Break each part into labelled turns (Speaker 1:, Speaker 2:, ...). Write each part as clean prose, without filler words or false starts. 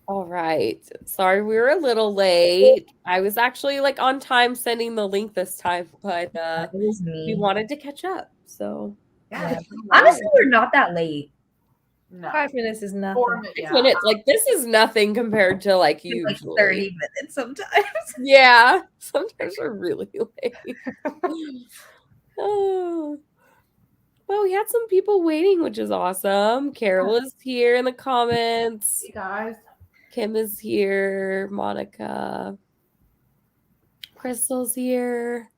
Speaker 1: All right. Sorry we were a little late. I was actually like on time sending the link this time, but
Speaker 2: It was
Speaker 1: we
Speaker 2: me.
Speaker 1: wanted to catch up. So
Speaker 2: Yeah. Honestly, we're not that late.
Speaker 3: No.
Speaker 4: 5 minutes is nothing.
Speaker 3: 4 minutes.
Speaker 1: 6 minutes, like this is nothing compared to like
Speaker 2: It's
Speaker 1: usually.
Speaker 2: like 30 minutes sometimes.
Speaker 1: Yeah, sometimes we're really late. Oh. Well, we had some people waiting, which is awesome. Carol is here in the comments.
Speaker 3: Hey guys.
Speaker 1: Kim is here. Monica. Crystal's here.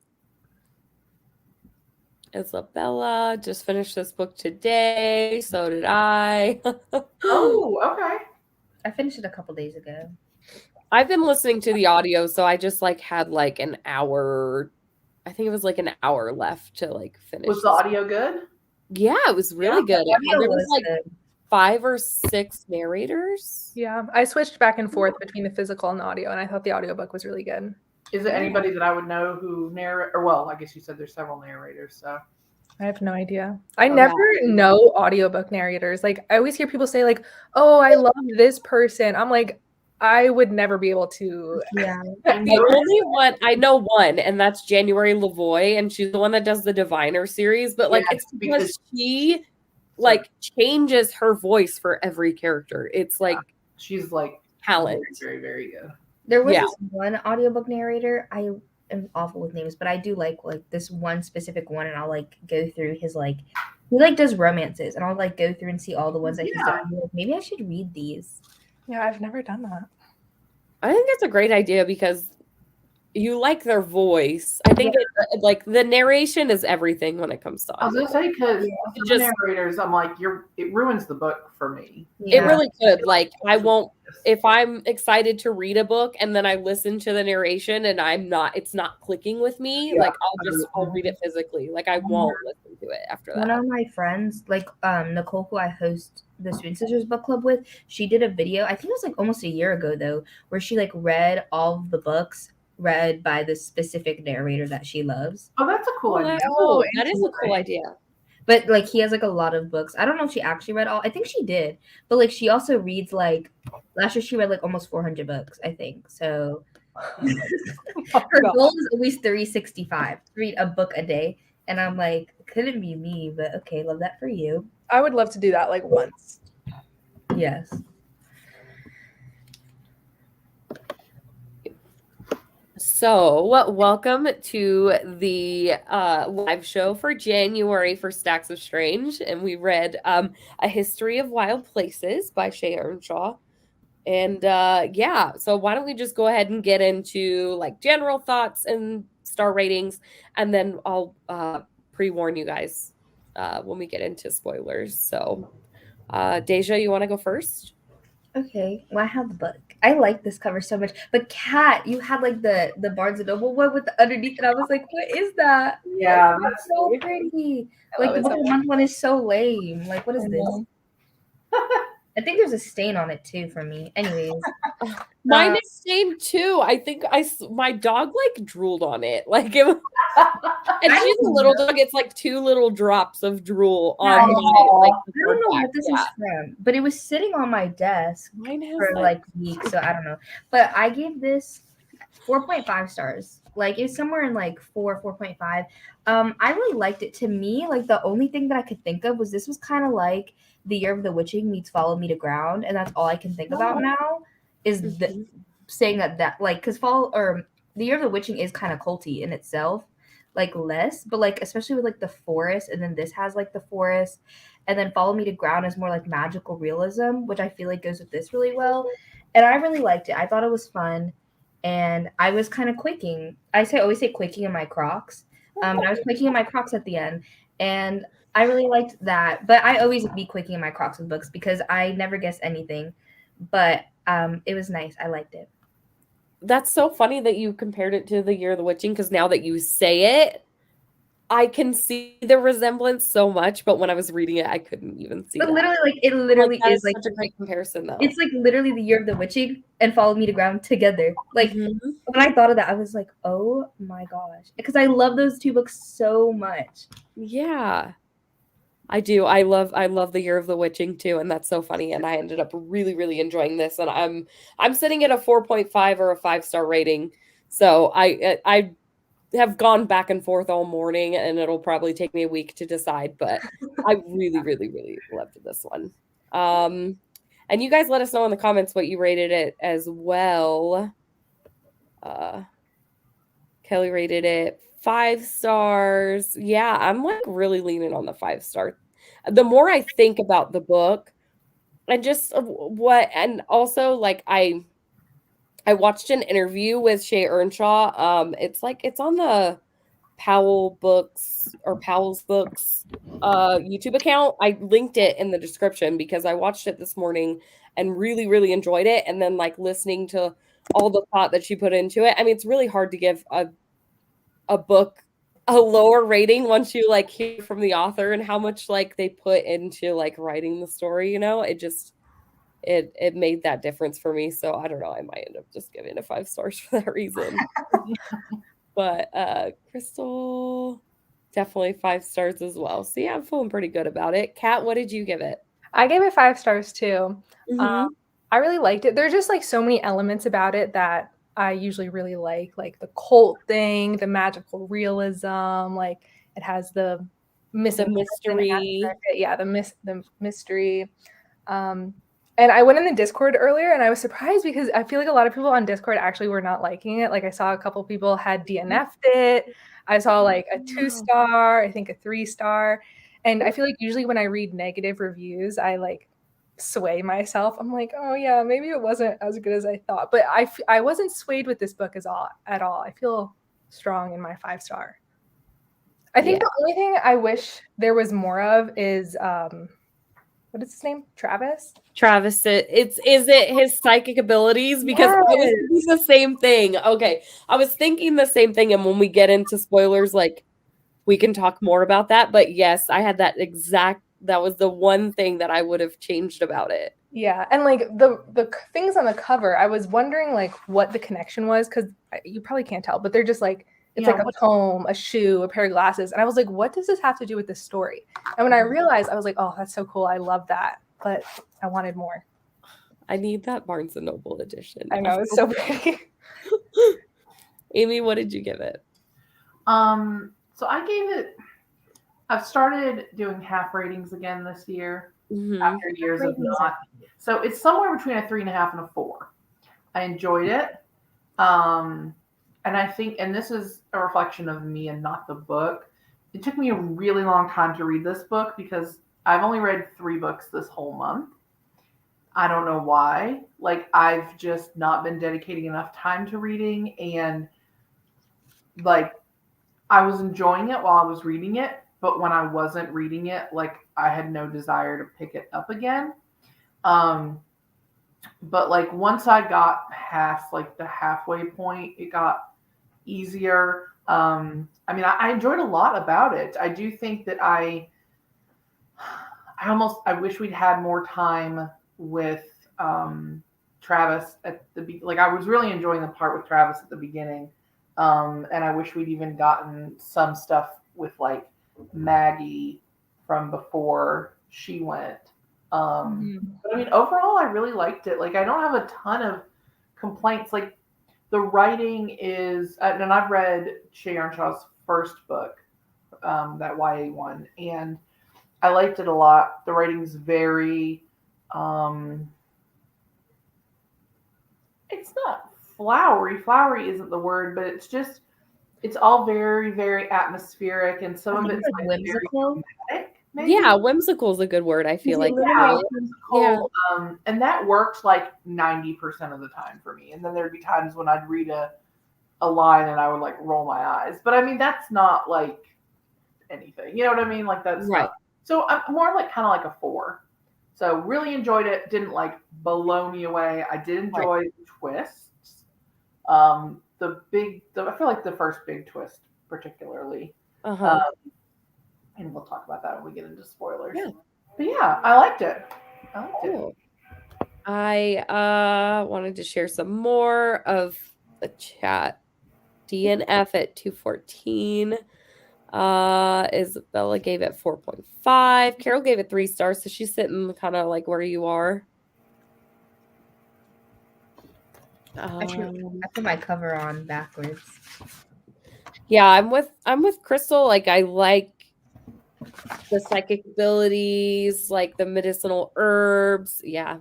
Speaker 1: Isabella just finished this book today. So did I.
Speaker 3: Oh, okay.
Speaker 2: I finished it a couple days ago.
Speaker 1: I've been listening to the audio, so I just like had like an hour. I think it was like an hour left to like finish.
Speaker 3: Was the audio good?
Speaker 1: Yeah, it was really good.
Speaker 2: Audio
Speaker 1: There was
Speaker 2: was
Speaker 1: like
Speaker 2: good.
Speaker 1: 5 or 6 narrators.
Speaker 4: Yeah, I switched back and forth between the physical and the audio, and I thought the audiobook was really good.
Speaker 3: Is it anybody that I would know who narrate? Or well, I guess you said there's several narrators, so.
Speaker 4: I have no idea. I never know audiobook narrators. Like, I always hear people say, like, oh, I love this person. I'm like, I would never be able to.
Speaker 2: Yeah.
Speaker 1: The only one I know one, and that's January Lavoie, and she's the one that does the Diviner series. But like, it's because she like changes her voice for every character. It's like
Speaker 3: she's like
Speaker 1: talent.
Speaker 3: Very, very good.
Speaker 2: There was this one audiobook narrator. I am awful with names, but I do like this one specific one, and I'll like go through his like he like does romances, and I'll like go through and see all the ones that he's done. Like, maybe I should read these.
Speaker 4: Yeah, I've never done that.
Speaker 1: I think that's a great idea because you like their voice. I think like the narration is everything when it comes to audio.
Speaker 3: I was gonna say because narrators, I'm like it ruins the book for me.
Speaker 1: It really could. Like I won't if I'm excited to read a book and then I listen to the narration and it's not clicking with me. Like I'll read it physically. Like I won't listen to it after that.
Speaker 2: One of my friends, like Nicole, who I host the Student Sisters book club with, she did a video. I think it was like almost a year ago though, where she like read all of the books read by the specific narrator that she loves.
Speaker 3: Oh, that's a cool idea.
Speaker 1: That is a cool idea.
Speaker 2: But like he has like a lot of books. I don't know if she actually read all. I think she did. But like she also reads like last year she read like almost 400 books, I think. So her goal is always 365. Read a book a day. And I'm like, couldn't be me, but okay, love that for you.
Speaker 4: I would love to do that like once.
Speaker 2: Yes.
Speaker 1: So, welcome to the live show for January for Stacks of Strange, and we read A History of Wild Places by Shea Earnshaw. And so why don't we just go ahead and get into like general thoughts and star ratings, and then I'll pre-warn you guys when we get into spoilers. So, Deja, you want to go first?
Speaker 2: Okay, well, I have the book. I like this cover so much. But Kat, you had like the Barnes and Noble one with the underneath, and I was like, what is that?
Speaker 3: Yeah,
Speaker 2: that's so pretty. Like the book of the month one is so lame. Like, what is this? I think there's a stain on it too for me. Anyways.
Speaker 1: Mine is stained too. I think my dog like drooled on it. Like it was, and she's a little dog. It's like 2 little drops of drool on my like.
Speaker 2: I don't know what this is from, but it was sitting on my desk for like weeks, so I don't know. But I gave this 4.5 stars. Like it's somewhere in like 4.5. I really liked it. To me, like the only thing that I could think of was this was kind of like The Year of the Witching meets Follow Me to Ground, and that's all I can think about now is saying that like because The Year of the Witching is kind of culty in itself, like less, but like especially with like the forest, and then this has like the forest, and then Follow Me to Ground is more like magical realism, which I feel like goes with this really well, and I really liked it. I thought it was fun, and I was kind of quaking. I always say quaking in my Crocs. I was quaking in my Crocs at the end, and I really liked that. But I always be quaking in my Crocs with books because I never guess anything. But it was nice. I liked it.
Speaker 1: That's so funny that you compared it to The Year of the Witching, because now that you say it, I can see the resemblance so much, but when I was reading it, I couldn't even see it.
Speaker 2: But literally, like, it literally is like
Speaker 1: such a great comparison, though.
Speaker 2: It's like literally The Year of the Witching and Follow Me to Ground together. Like, when I thought of that, I was like, oh my gosh. Because I love those 2 books so much.
Speaker 1: Yeah. I do. I love the Year of the Witching too, and that's so funny. And I ended up really, really enjoying this, and I'm sitting at a 4.5 or a 5-star rating. So I have gone back and forth all morning, and it'll probably take me a week to decide, but I really, really, really loved this one. And you guys let us know in the comments what you rated it as well. Kelly rated it 5 stars. Yeah, I'm like really leaning on the 5 star. The more I think about the book and just what, and also like I watched an interview with Shay Earnshaw. It's on the Powell's Books YouTube account. I linked it in the description because I watched it this morning and really, really enjoyed it. And then like listening to all the thought that she put into it. I mean, it's really hard to give a book a lower rating once you like hear from the author and how much like they put into like writing the story, it just it made that difference for me. So I don't know, I might end up just giving it 5 stars for that reason. But Crystal, definitely 5 stars as well. So yeah, I'm feeling pretty good about it. Kat, what did you give it?
Speaker 4: I gave it 5 stars too.
Speaker 1: Mm-hmm.
Speaker 4: I really liked it. There's just like so many elements about it that I usually really like the cult thing, the magical realism, like it has the missing
Speaker 1: mystery.
Speaker 4: Yeah, the mystery. And I went in the Discord earlier and I was surprised because I feel like a lot of people on Discord actually were not liking it. Like I saw a couple people had DNF'd it. I saw like a 2-star, I think a 3-star. And I feel like usually when I read negative reviews, I like sway myself. I'm like, oh yeah, maybe it wasn't as good as I thought. But I wasn't swayed with this book at all. I feel strong in my 5-star. I think the only thing I wish there was more of is what is his name? Travis?
Speaker 1: Travis, is it his psychic abilities? Because I was thinking the same thing. Okay, I was thinking the same thing, and when we get into spoilers, like we can talk more about that. But yes, I had that was the one thing that I would have changed about it.
Speaker 4: Yeah, and like the things on the cover, I was wondering like what the connection was because you probably can't tell, but they're just like it's like a comb, a shoe, a pair of glasses, and I was like, what does this have to do with this story? And when I realized, I was like, oh, that's so cool. I love that, but I wanted more.
Speaker 1: I need that Barnes and Noble edition.
Speaker 4: I know, it's so pretty.
Speaker 1: Amy, what did you give it?
Speaker 3: So I gave it. I've started doing half ratings again this year after years of not. So it's somewhere between a 3.5 and a 4. I enjoyed it. And I think, and this is a reflection of me and not the book. It took me a really long time to read this book because I've only read 3 books this whole month. I don't know why. Like, I've just not been dedicating enough time to reading. And, like, I was enjoying it while I was reading it. But when I wasn't reading it, like, I had no desire to pick it up again. But, like, once I got past, like, the halfway point, it got easier. I mean, I enjoyed a lot about it. I do think that I wish we'd had more time with Travis at the like I was really enjoying the part with Travis at the beginning. And I wish we'd even gotten some stuff with like Maggie from before she went. But I mean, overall, I really liked it. Like, I don't have a ton of complaints. Like, the writing is, and I've read Shay Earnshaw's first book, that YA one, and I liked it a lot. The writing's very, it's not flowery. Flowery isn't the word, but it's all very, very atmospheric, and some of it's like whimsical. Very maybe?
Speaker 1: Yeah, whimsical is a good word. I feel like
Speaker 3: whimsical. Yeah. And that worked like 90% of the time for me. And then there'd be times when I'd read a line and I would like roll my eyes. But I mean, that's not like anything. You know what I mean? Like that's right. So I'm more like kind of like a 4. So really enjoyed it. Didn't like blow me away. I did enjoy the twists. I feel like the first big twist particularly. And we'll talk about that when we get into spoilers. Yeah. But yeah, I liked it.
Speaker 1: I wanted to share some more of the chat. DNF at 214. Isabella gave it 4.5. Carol gave it 3 stars, so she's sitting kind of like where you are.
Speaker 2: I put my cover on backwards.
Speaker 1: Yeah, I'm with Crystal. Like, I like the psychic abilities, like the medicinal herbs. Yeah.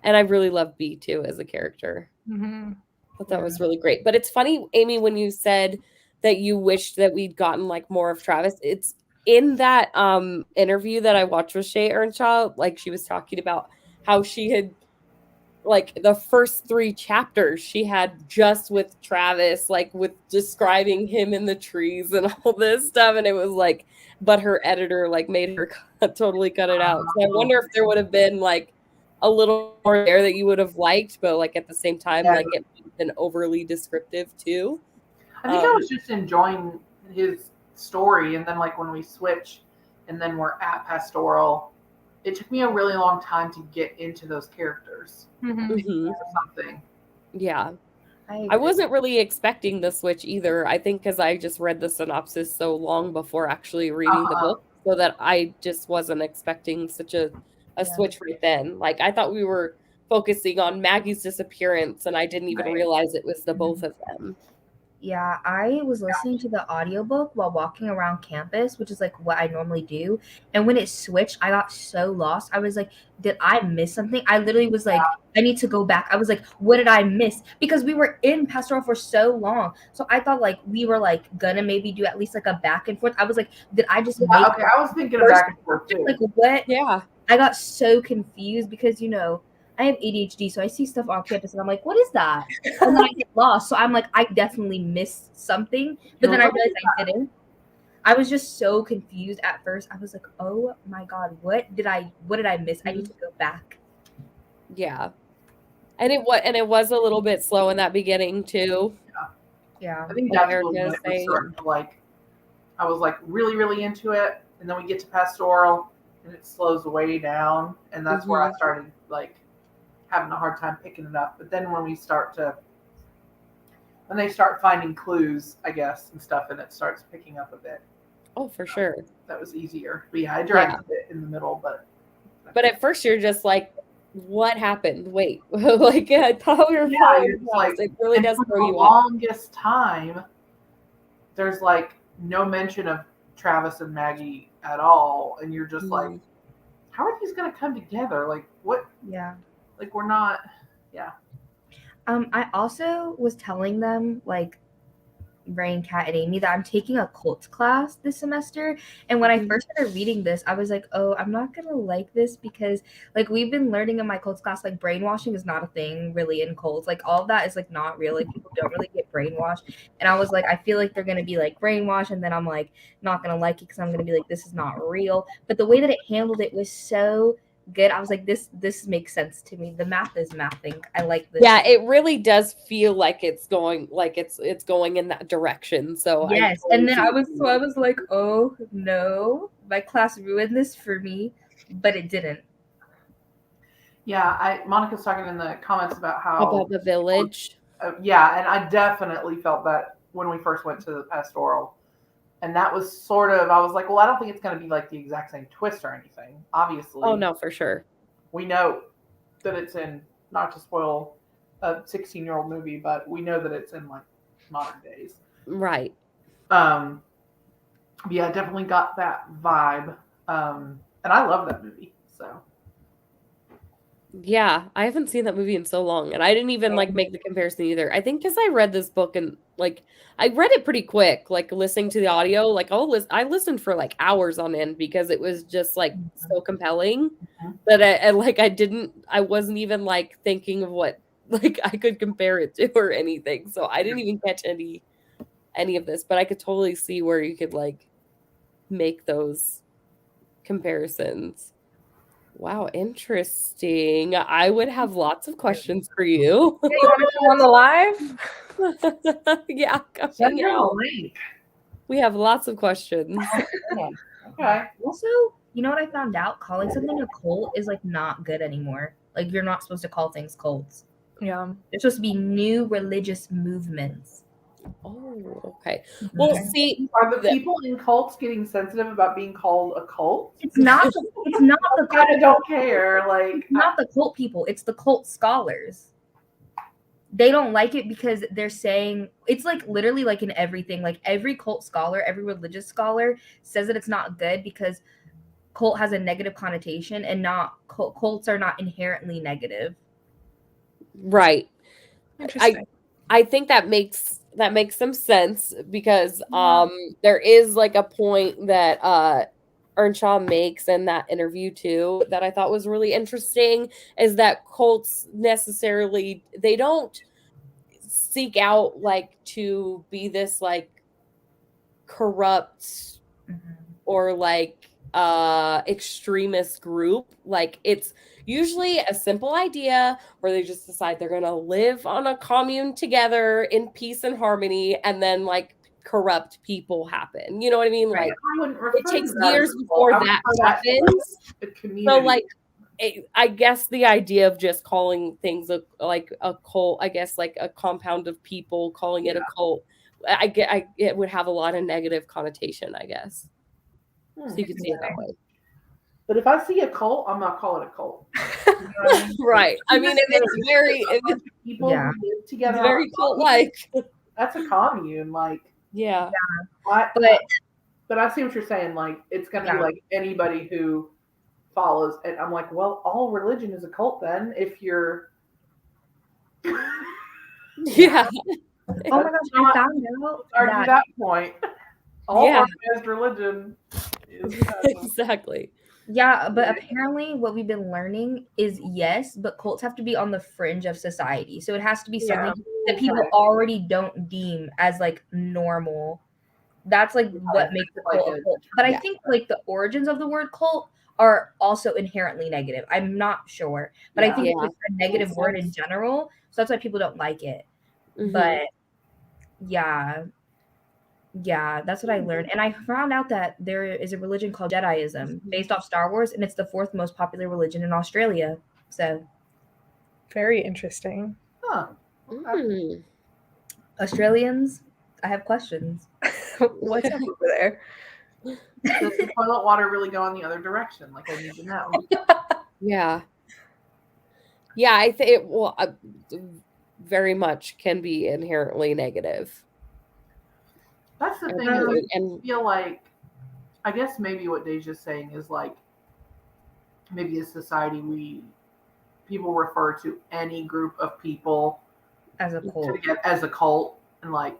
Speaker 1: And I really love B too as a character.
Speaker 4: Mm-hmm.
Speaker 1: Thought that was really great. But it's funny, Amy, when you said that you wished that we'd gotten like more of Travis. It's in that interview that I watched with Shay Earnshaw, like she was talking about how she had like the first 3 chapters she had just with Travis, like with describing him in the trees and all this stuff. And it was like, but her editor like made her totally cut it out. So I wonder if there would have been like a little more there that you would have liked, but like at the same time, like it would have been overly descriptive too.
Speaker 3: I think I was just enjoying his story, and then like when we switch and then we're at Pastoral, it took me a really long time to get into those characters. Something.
Speaker 1: Yeah. I wasn't really expecting the switch either. I think because I just read the synopsis so long before actually reading the book, so that I just wasn't expecting such a switch right then. Like, I thought we were focusing on Maggie's disappearance, and I didn't even realize it was the both of them.
Speaker 2: Yeah, I was listening to the audiobook while walking around campus, which is like what I normally do. And when it switched, I got so lost. I was like, did I miss something? I literally was like, I need to go back. I was like, what did I miss? Because we were in Pastoral for so long. So I thought like we were like gonna maybe do at least like a back and forth. I was like, did I just
Speaker 3: okay, I was thinking of back and forth too.
Speaker 2: Like what?
Speaker 1: Yeah.
Speaker 2: I got so confused because I have ADHD, so I see stuff on campus and I'm like, what is that? And then I get lost. So I'm like, I definitely missed something. But then I realized I didn't. I was just so confused at first. I was like, oh my God, what did I miss? I need to go back.
Speaker 1: Yeah. And it was a little bit slow in that beginning too.
Speaker 2: Yeah.
Speaker 3: I think that's when it was starting to like, I was like really, really into it. And then we get to Pastoral and it slows way down. And that's where I started like having a hard time picking it up. But then when they start finding clues, I guess, and stuff, and it starts picking up a bit.
Speaker 1: Oh, for sure.
Speaker 3: That was easier. But yeah, I dragged a bit in the middle, but
Speaker 1: at first you're just like, what happened? Wait, like I thought we were
Speaker 3: like,
Speaker 1: it really does throw you
Speaker 3: off. The longest time, there's like no mention of Travis and Maggie at all, and you're just like, how are these gonna come together? Like what?
Speaker 2: Yeah.
Speaker 3: Like we're not. Yeah.
Speaker 2: I also was telling them like Raine, Kat, and Amy that I'm taking a cult class this semester. And when I first started reading this, I was like, oh, I'm not going to like this because like we've been learning in my cults class, like brainwashing is not a thing really in cults. Like all of that is like not real. Like people don't really get brainwashed. And I was like, I feel like they're going to be like brainwashed. And then I'm like, not going to like it because I'm going to be like, this is not real. But the way that it handled it was so good. I was like, this makes sense to me. The math is mathing. I like this.
Speaker 1: Yeah, it really does feel like it's going in that direction. So
Speaker 2: yes, and then I was like, oh no, my class ruined this for me, but it didn't.
Speaker 3: Yeah, Monica's talking in the comments about
Speaker 1: the village.
Speaker 3: Yeah, and I definitely felt that when we first went to the Pastoral. And that was sort of, I was like, well, I don't think it's going to be like the exact same twist or anything. Obviously.
Speaker 1: Oh, no, for sure.
Speaker 3: We know that it's in, not to spoil a 16-year-old movie, but we know that it's in like modern days.
Speaker 1: Right.
Speaker 3: Yeah, I definitely got that vibe. And I love that movie. So.
Speaker 1: Yeah, I haven't seen that movie in so long, and I didn't even like make the comparison either. I think because I read this book and like I read it pretty quick, like listening to the audio, like I listened for like hours on end because it was just like so compelling that I wasn't even like thinking of what like I could compare it to or anything. So I didn't even catch any of this, but I could totally see where you could like make those comparisons. Wow, interesting. I would have lots of questions for you.
Speaker 4: Yeah, you want to come on the live?
Speaker 1: Yeah,
Speaker 3: send me a link.
Speaker 1: We have lots of questions.
Speaker 3: Okay.
Speaker 2: Also, you know what I found out? Calling something a cult is like not good anymore. Like you're not supposed to call things cults.
Speaker 4: Yeah.
Speaker 2: They're supposed to be new religious movements.
Speaker 1: Oh, okay. Well, see,
Speaker 3: are the people in cults getting sensitive about being called a cult?
Speaker 2: It's not the
Speaker 3: I kind of don't care. Like,
Speaker 2: not the cult people. It's the cult scholars. They don't like it because they're saying it's like literally like in everything. Like every cult scholar, every religious scholar says that it's not good because cult has a negative connotation, and not cults are not inherently negative.
Speaker 1: right.
Speaker 4: Interesting.
Speaker 1: I think that makes some sense because there is like a point that Earnshaw makes in that interview too that I thought was really interesting, is that cults necessarily, they don't seek out like to be this like corrupt or like extremist group. Like it's usually a simple idea where they just decide they're going to live on a commune together in peace and harmony, and then like corrupt people happen. You know what I mean?
Speaker 2: Right.
Speaker 1: Like
Speaker 3: I wouldn't refer
Speaker 1: it takes
Speaker 3: to that
Speaker 1: years
Speaker 3: as a cult.
Speaker 1: before
Speaker 3: I would
Speaker 1: that
Speaker 3: refer that to,
Speaker 1: happens.
Speaker 3: like, a community.
Speaker 1: So like I guess the idea of just calling things like a cult, I guess like a compound of people, calling it a cult, it would have a lot of negative connotation, I guess. So you could see it that way.
Speaker 3: But if I see a cult, I'm not calling it a cult. You know what I mean?
Speaker 1: Right. I mean, if it's
Speaker 3: people who live together,
Speaker 1: it's very cult-like.
Speaker 3: That's a commune. Like,
Speaker 1: yeah.
Speaker 3: But I see what you're saying. Like, it's gonna be like anybody who follows, and I'm like, well, all religion is a cult then. If you're,
Speaker 1: yeah.
Speaker 2: Oh my gosh, I found out.
Speaker 3: Argue that point. All organized religion is
Speaker 1: exactly.
Speaker 2: Yeah, but apparently what we've been learning is yes, but cults have to be on the fringe of society. So it has to be something that people already don't deem as like normal. That's like what makes the cult a cult. But I think like the origins of the word cult are also inherently negative. I'm not sure, but I think it's a negative word in general. So that's why people don't like it. Mm-hmm. But yeah, that's what I learned. And I found out that there is a religion called Jediism based off Star Wars, and it's the 4th most popular religion in Australia. So
Speaker 4: very interesting.
Speaker 3: Huh.
Speaker 2: Australians, I have questions.
Speaker 4: What's up over there?
Speaker 3: Does the toilet water really go in the other direction? Like, I need to know.
Speaker 1: Yeah, I think it very much can be inherently negative.
Speaker 3: That's the thing. I feel like, I guess maybe what Deja's saying is like, maybe as society, people refer to any group of people
Speaker 2: as a
Speaker 3: cult, and like,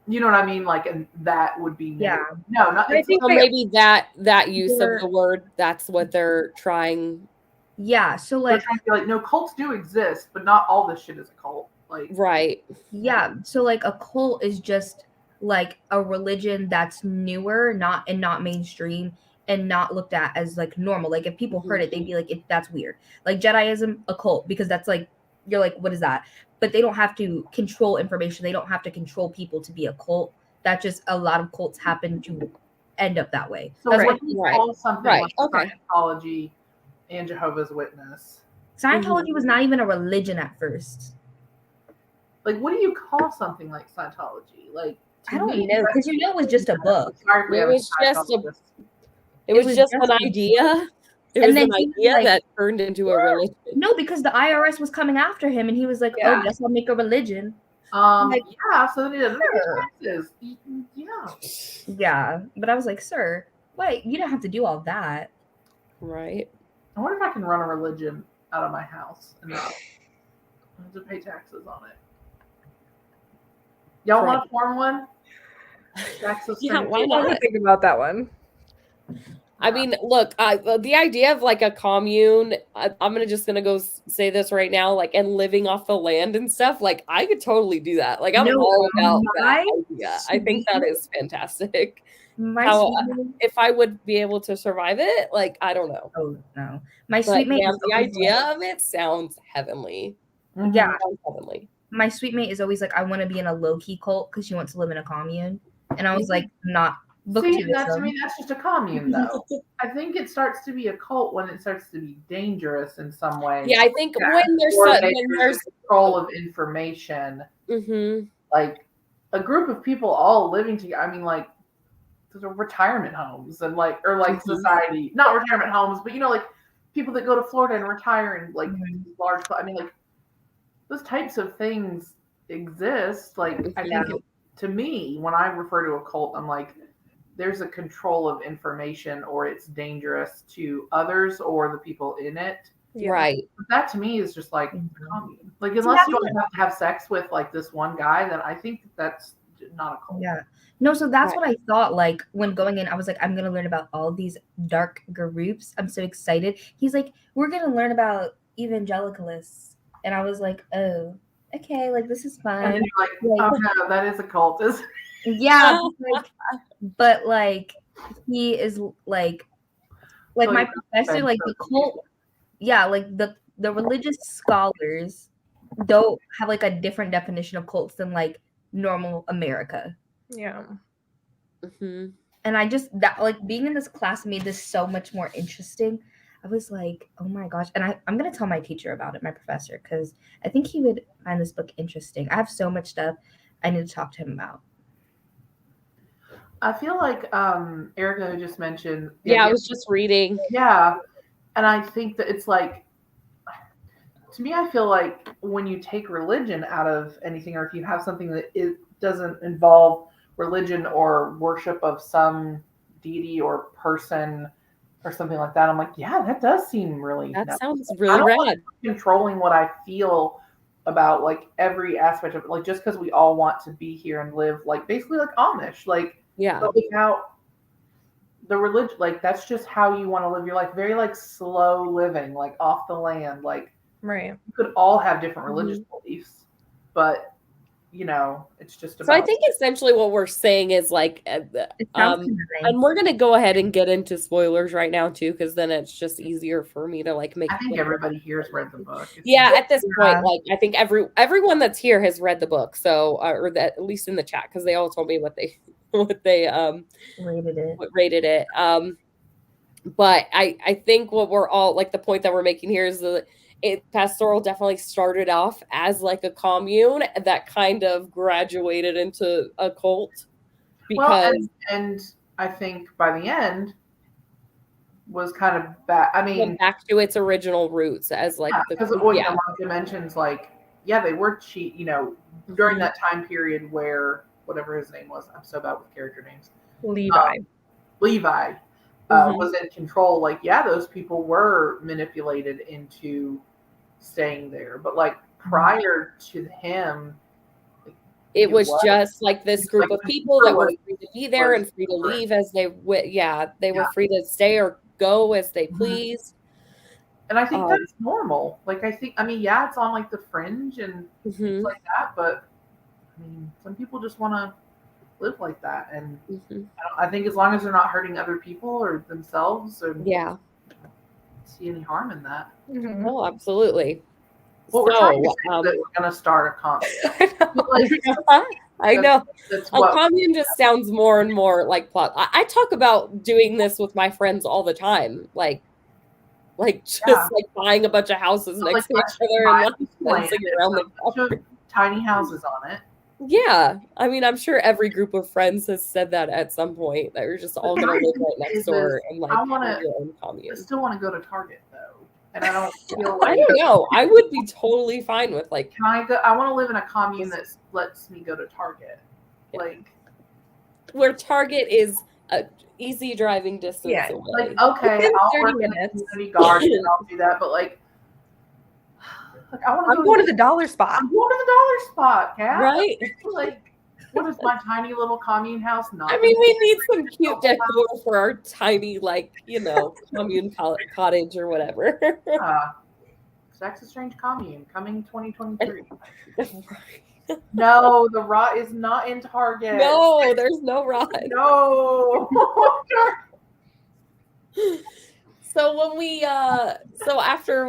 Speaker 3: you know what I mean? Like, and that would be negative. No, not.
Speaker 1: I think maybe that use of the word, that's what they're trying.
Speaker 2: Yeah, so like,
Speaker 3: no, cults do exist, but not all this shit is a cult. Like,
Speaker 1: right.
Speaker 2: Yeah, so like a cult is just like a religion that's newer, not mainstream, and not looked at as like normal. Like if people heard it, they'd be like, that's weird. Like Jediism, a cult, because that's like, you're like, what is that? But they don't have to control information. They don't have to control people to be a cult. That just, a lot of cults happen to end up that way.
Speaker 3: So what do you call something like Scientology and Jehovah's Witness?
Speaker 2: Scientology was not even a religion at first.
Speaker 3: Like, what do you call something like Scientology? Like,
Speaker 2: I don't know, because it was just a book.
Speaker 1: It was just an idea. It was an idea that turned into a religion.
Speaker 2: No, because the IRS was coming after him, and he was like, "Oh, guess I'll make a religion."
Speaker 3: So then he doesn't pay taxes.
Speaker 2: Yeah, but I was like, "Sir, wait, you don't have to do all that."
Speaker 1: Right.
Speaker 3: I wonder if I can run a religion out of my house and not have to pay taxes on it. Y'all want to form one?
Speaker 1: Yeah, why not?
Speaker 4: Think about that one.
Speaker 1: I mean, look, the idea of like a commune, I'm just gonna go say this right now, like, and living off the land and stuff, like, I could totally do that. Like, I'm all about that idea. I think that is fantastic. If I would be able to survive it, like, I don't know.
Speaker 2: Oh no, my sweet mate.
Speaker 1: The idea of it sounds heavenly.
Speaker 2: Yeah,
Speaker 1: heavenly.
Speaker 2: My sweet mate is always like, I want to be in a low key cult because she wants to live in a commune, and I was like, not.
Speaker 3: To me, that's just a commune, though. I think it starts to be a cult when it starts to be dangerous in some way.
Speaker 1: Yeah, I think when there's
Speaker 3: control of information,
Speaker 1: mm-hmm.
Speaker 3: like a group of people all living together. I mean, like, those are retirement homes and like, or like society, not retirement homes, but like people that go to Florida and retire and like large. I mean, like those types of things exist. Like, I think to me, when I refer to a cult, I'm like, there's a control of information, or it's dangerous to others or the people in it.
Speaker 1: Yeah. Right.
Speaker 3: But that to me is just like a commune. Like, unless you have to have sex with like this one guy, then I think that's not a cult.
Speaker 2: Yeah. No, so that's what I thought. Like, when going in, I was like, I'm gonna learn about all these dark groups. I'm so excited. He's like, we're gonna learn about evangelicalists, and I was like, oh, okay, like this is fun.
Speaker 3: And then you're like, oh no, that is a cult.
Speaker 2: Yeah, but like he is like my professor, like the cult. Yeah, like the religious scholars don't have like a different definition of cults than like normal America.
Speaker 4: Yeah.
Speaker 2: And I just that like being in this class made this so much more interesting. I was like, oh my gosh. And I'm gonna tell my teacher about it, my professor, because I think he would find this book interesting. I have so much stuff I need to talk to him about.
Speaker 3: I feel like Erica just mentioned.
Speaker 1: Yeah, I was just reading.
Speaker 3: Yeah. And I think that it's like, to me, I feel like when you take religion out of anything, or if you have something that it doesn't involve religion or worship of some deity or person or something like that, I'm like, yeah, that does seem really.
Speaker 1: That sounds really rad.
Speaker 3: Controlling what I feel about like every aspect of it, like just because we all want to be here and live like basically like Amish, like but without the religion, like that's just how you want to live your life, very like slow living, like off the land, like
Speaker 4: right.
Speaker 3: You could all have different religious beliefs, but it's just about.
Speaker 1: So I think essentially what we're saying is like, and we're gonna go ahead and get into spoilers right now too, because then it's just easier for me to like make.
Speaker 3: I think everybody here has read the book.
Speaker 1: Yeah, at this point, like I think everyone that's here has read the book, so or that at least in the chat, because they all told me what they rated it. But I think what we're all like the point that we're making here is that Pastoral definitely started off as like a commune that kind of graduated into a cult. Because
Speaker 3: and I think by the end was kind of back. I mean,
Speaker 1: went back to its original roots as like
Speaker 3: because Monica mentions like they were cheat. During that time period where whatever his name was, I'm so bad with character names. Levi was in control. Like those people were manipulated into staying there, but like prior to him,
Speaker 1: it was just like this group of people that were free to be there and free to leave as they they were free to stay or go as they pleased.
Speaker 3: And I think that's normal. Like it's on like the fringe and things like that, but I mean, some people just want to live like that, and I think as long as they're not hurting other people or themselves, or see any harm in that.
Speaker 1: No, absolutely.
Speaker 3: Well, we're trying to say that we're going to start a commune.
Speaker 1: I know. A commune just sounds more and more like plot. I talk about doing this with my friends all the time, like just like buying a bunch of houses next to each other and fencing around the
Speaker 3: tiny houses on it.
Speaker 1: Yeah, I mean, I'm sure every group of friends has said that at some point, that you're just all going to live right next door and like have your own commune.
Speaker 3: I still want to go to Target though, and I don't feel like
Speaker 1: I don't know. I would be totally fine with like.
Speaker 3: Can I go? I want to live in a commune that lets me go to Target, like
Speaker 1: where Target is a easy driving distance away.
Speaker 3: Like okay, I'll work in a community garden and I'll do that, but like I want to go
Speaker 4: to the dollar spot.
Speaker 3: I'm going to the dollar spot, Kat.
Speaker 1: Right?
Speaker 3: Like, what is my tiny little commune house? Not.
Speaker 1: I mean, we need some cute decor for our tiny, like commune cottage or whatever.
Speaker 3: Sex is Strange commune coming 2023. No, the rot is not in Target.
Speaker 1: No, there's no rot.
Speaker 3: No.
Speaker 1: So when we after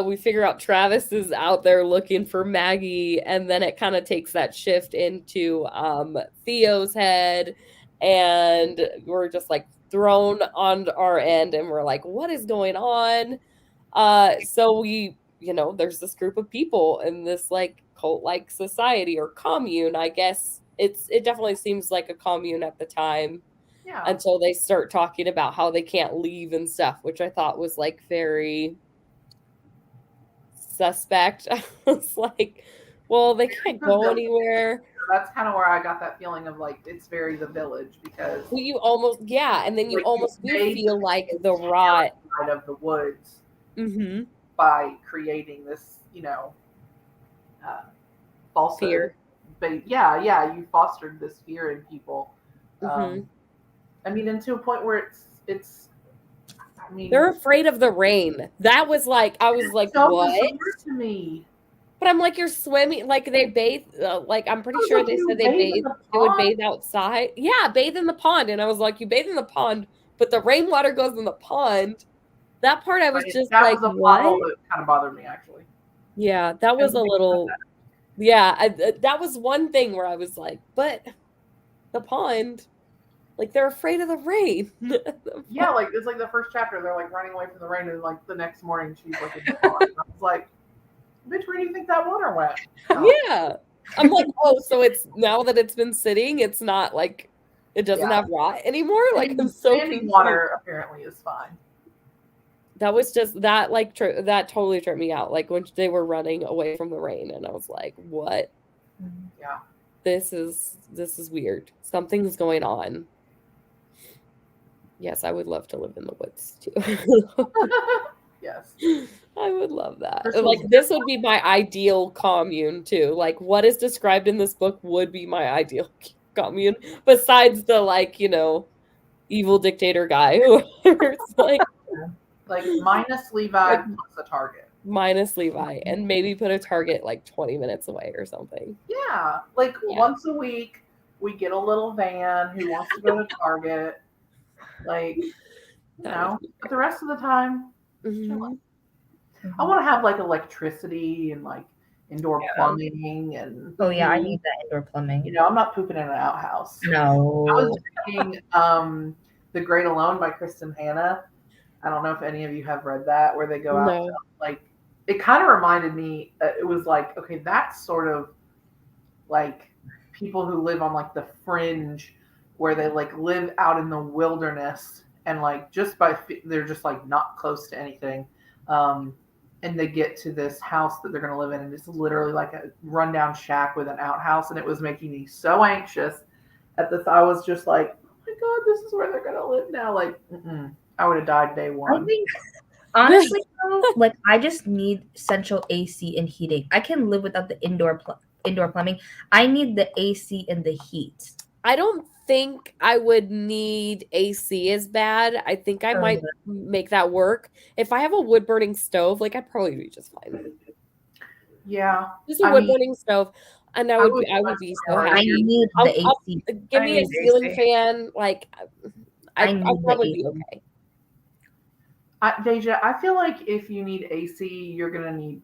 Speaker 1: we figure out Travis is out there looking for Maggie, and then it kind of takes that shift into Theo's head, and we're just like thrown on our end, and we're like, what is going on? So we, there's this group of people in this like cult-like society or commune, I guess it definitely seems like a commune at the time.
Speaker 3: Yeah.
Speaker 1: Until they start talking about how they can't leave and stuff, which I thought was like very suspect. I was like, well, they can't go anywhere.
Speaker 3: That's kind of where I got that feeling of like it's very The Village, because
Speaker 1: well, you almost and then you
Speaker 3: like,
Speaker 1: almost do feel like the rot
Speaker 3: of the woods
Speaker 1: mm-hmm.
Speaker 3: by creating this, falsehood.
Speaker 1: Fear.
Speaker 3: But yeah, you fostered this fear in people.
Speaker 1: Mm-hmm.
Speaker 3: I mean, and to a point where it's. I mean,
Speaker 1: they're afraid of the rain. That was like, I was like,
Speaker 3: so
Speaker 1: what?
Speaker 3: To me.
Speaker 1: But I'm like, you're swimming, like they bathe, like I'm pretty sure they said they would bathe outside. Yeah, bathe in the pond. And I was like, you bathe in the pond, but the rainwater goes in the pond. That part I was just
Speaker 3: that
Speaker 1: like,
Speaker 3: was a
Speaker 1: what?
Speaker 3: that kind of bothered me, actually.
Speaker 1: Yeah, that was a little, that was one thing where I was like, but the pond, like they're afraid of the rain.
Speaker 3: Yeah, like it's like the first chapter, they're like running away from the rain, and like the next morning she's like in the pond. I was like, bitch, where do you think that water went?
Speaker 1: Oh. Yeah. I'm like, oh, so it's now that it's been sitting, it's not like it doesn't have rot anymore. Like I'm so confused.
Speaker 3: Water apparently is fine.
Speaker 1: That was just that like that totally tripped me out. Like when they were running away from the rain, and I was like, what?
Speaker 3: Yeah.
Speaker 1: This is weird. Something's going on. Yes, I would love to live in the woods too.
Speaker 3: Yes.
Speaker 1: I would love that. This would be my ideal commune too. Like what is described in this book would be my ideal commune, besides the evil dictator guy who like
Speaker 3: minus Levi plus a Target.
Speaker 1: Minus Levi, and maybe put a Target like 20 minutes away or something.
Speaker 3: Yeah. Once a week we get a little van who wants to go to Target. But the rest of the time,
Speaker 1: mm-hmm.
Speaker 3: I want to have like electricity and like indoor plumbing and.
Speaker 2: Oh yeah, I need that indoor plumbing.
Speaker 3: I'm not pooping in an outhouse.
Speaker 2: No.
Speaker 3: I was reading The Great Alone by Kristen Hanna. I don't know if any of you have read that, where they go out to, it kind of reminded me. It was like, okay, that's sort of like people who live on like the fringe, where they like live out in the wilderness and like they're just like not close to anything. And they get to this house that they're going to live in, and it's literally like a rundown shack with an outhouse. And it was making me so anxious I was just like, oh my God, this is where they're going to live now. Like, I would have died day one.
Speaker 2: I think, honestly, though, I just need central AC and heating. I can live without the indoor plumbing. I need the AC and the heat.
Speaker 1: I don't think I would need AC as bad. I think I might make that work. If I have a wood burning stove, I'd probably be just fine.
Speaker 3: Yeah.
Speaker 1: Just a wood burning stove. And I would be so happy.
Speaker 2: I need the AC.
Speaker 1: Give me a ceiling fan. I'd probably be okay.
Speaker 3: Deja, I feel like if you need AC, you're going to need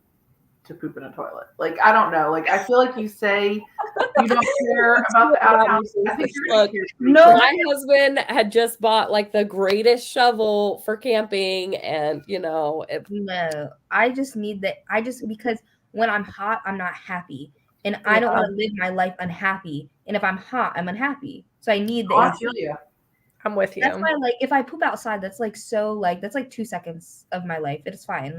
Speaker 3: to poop in a toilet. I don't know. I feel like you say you don't care about the outhouse. I think
Speaker 1: my husband had just bought the greatest shovel for camping, and
Speaker 2: no, I just need that. Because when I'm hot, I'm not happy, and I don't want to live my life unhappy. And if I'm hot, I'm unhappy. So I need the AC.
Speaker 3: I feel you.
Speaker 4: I'm with you.
Speaker 2: That's why, if I poop outside, that's that's 2 seconds of my life. It's fine.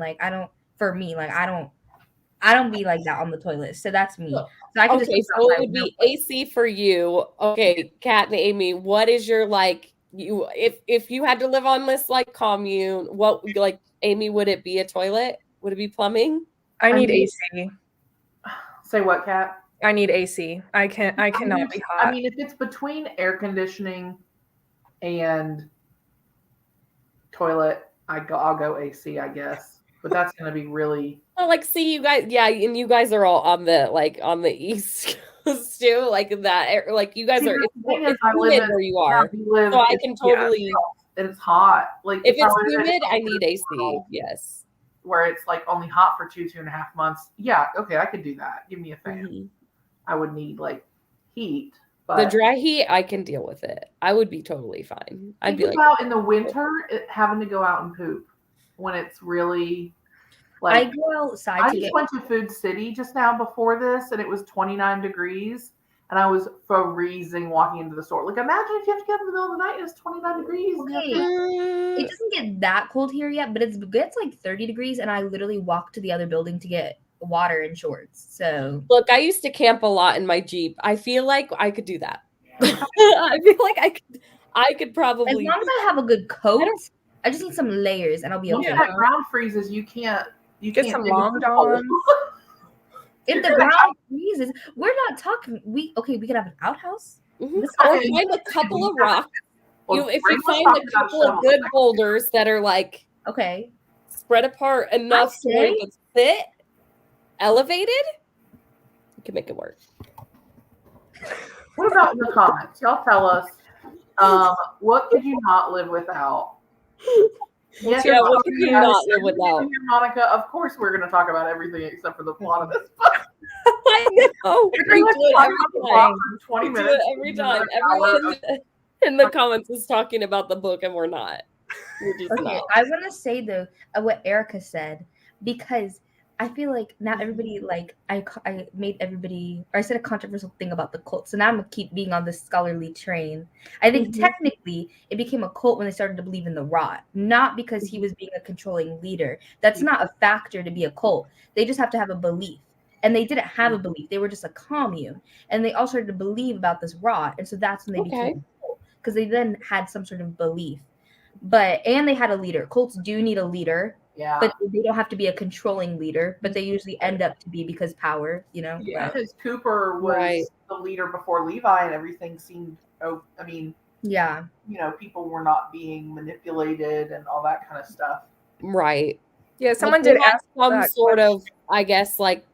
Speaker 2: I don't be like that on the toilet. So that's me. So I can
Speaker 1: so it would be AC for you. Okay, Kat and Amy, what is your you if you had to live on this commune, what Amy, would it be a toilet? Would it be plumbing?
Speaker 4: I need AC.
Speaker 3: Say what, Kat?
Speaker 4: I need AC. I cannot be hot.
Speaker 3: I mean, if it's between air conditioning and toilet, I'll go AC, I guess. But that's going to be really.
Speaker 1: Well, see you guys, and you guys are all on the East Coast too, that. You guys are. It's humid where you are, so I can totally.
Speaker 3: And it's hot.
Speaker 1: If it's humid, I need AC. Yes.
Speaker 3: Where it's only hot for 2.5 months. Yeah, okay, I could do that. Give me a fan. Mm-hmm. I would need heat. But
Speaker 1: the dry heat, I can deal with it. I would be totally fine. I'd be
Speaker 3: about in the winter having to go out and poop when it's really
Speaker 2: I go outside.
Speaker 3: I just went to Food City just now before this, and it was 29 degrees, and I was freezing walking into the store. Like, imagine if you have to get up in the middle of the night and it's 29 degrees.
Speaker 2: Okay. It doesn't get that cold here yet, but it gets like 30 degrees, and I literally walked to the other building to get water and shorts. So
Speaker 1: look, I used to camp a lot in my Jeep. I feel like I could do that. I feel like I could probably,
Speaker 2: as long as I have a good coat, I just need some layers and I'll be okay.
Speaker 3: Once that ground freezes, you can't
Speaker 4: get some long johns.
Speaker 2: If the ground freezes, we're not talking. We could have an outhouse.
Speaker 1: Or find a couple of rocks. If you find a couple of good boulders that are like spread apart enough so it can fit elevated, you can make it work.
Speaker 3: What about in the comments? Y'all tell us, what could you not live without?
Speaker 1: What could you not live without?
Speaker 3: Monica, of course we're going to talk about everything except for the plot of this book.
Speaker 1: I know. We do it
Speaker 3: every time. 20 minutes.
Speaker 1: Every time. Everyone in the comments is talking about the book and we're not. We're just not.
Speaker 2: I want to say though what Erica said, because I feel like not everybody, like I said a controversial thing about the cult. So now I'm gonna keep being on this scholarly train. I think technically it became a cult when they started to believe in the rot, not because he was being a controlling leader. That's not a factor to be a cult. They just have to have a belief. And they didn't have a belief. They were just a commune. And they all started to believe about this rot. And so that's when they became a cult. Because they then had some sort of belief. And they had a leader. Cults do need a leader.
Speaker 3: Yeah.
Speaker 2: But they don't have to be a controlling leader. But they usually end up to be because power,
Speaker 3: Yeah, because Cooper was the leader before Levi and everything seemed, people were not being manipulated and all that kind of stuff.
Speaker 1: Right.
Speaker 4: Yeah, someone did ask
Speaker 1: some sort of, I guess, like,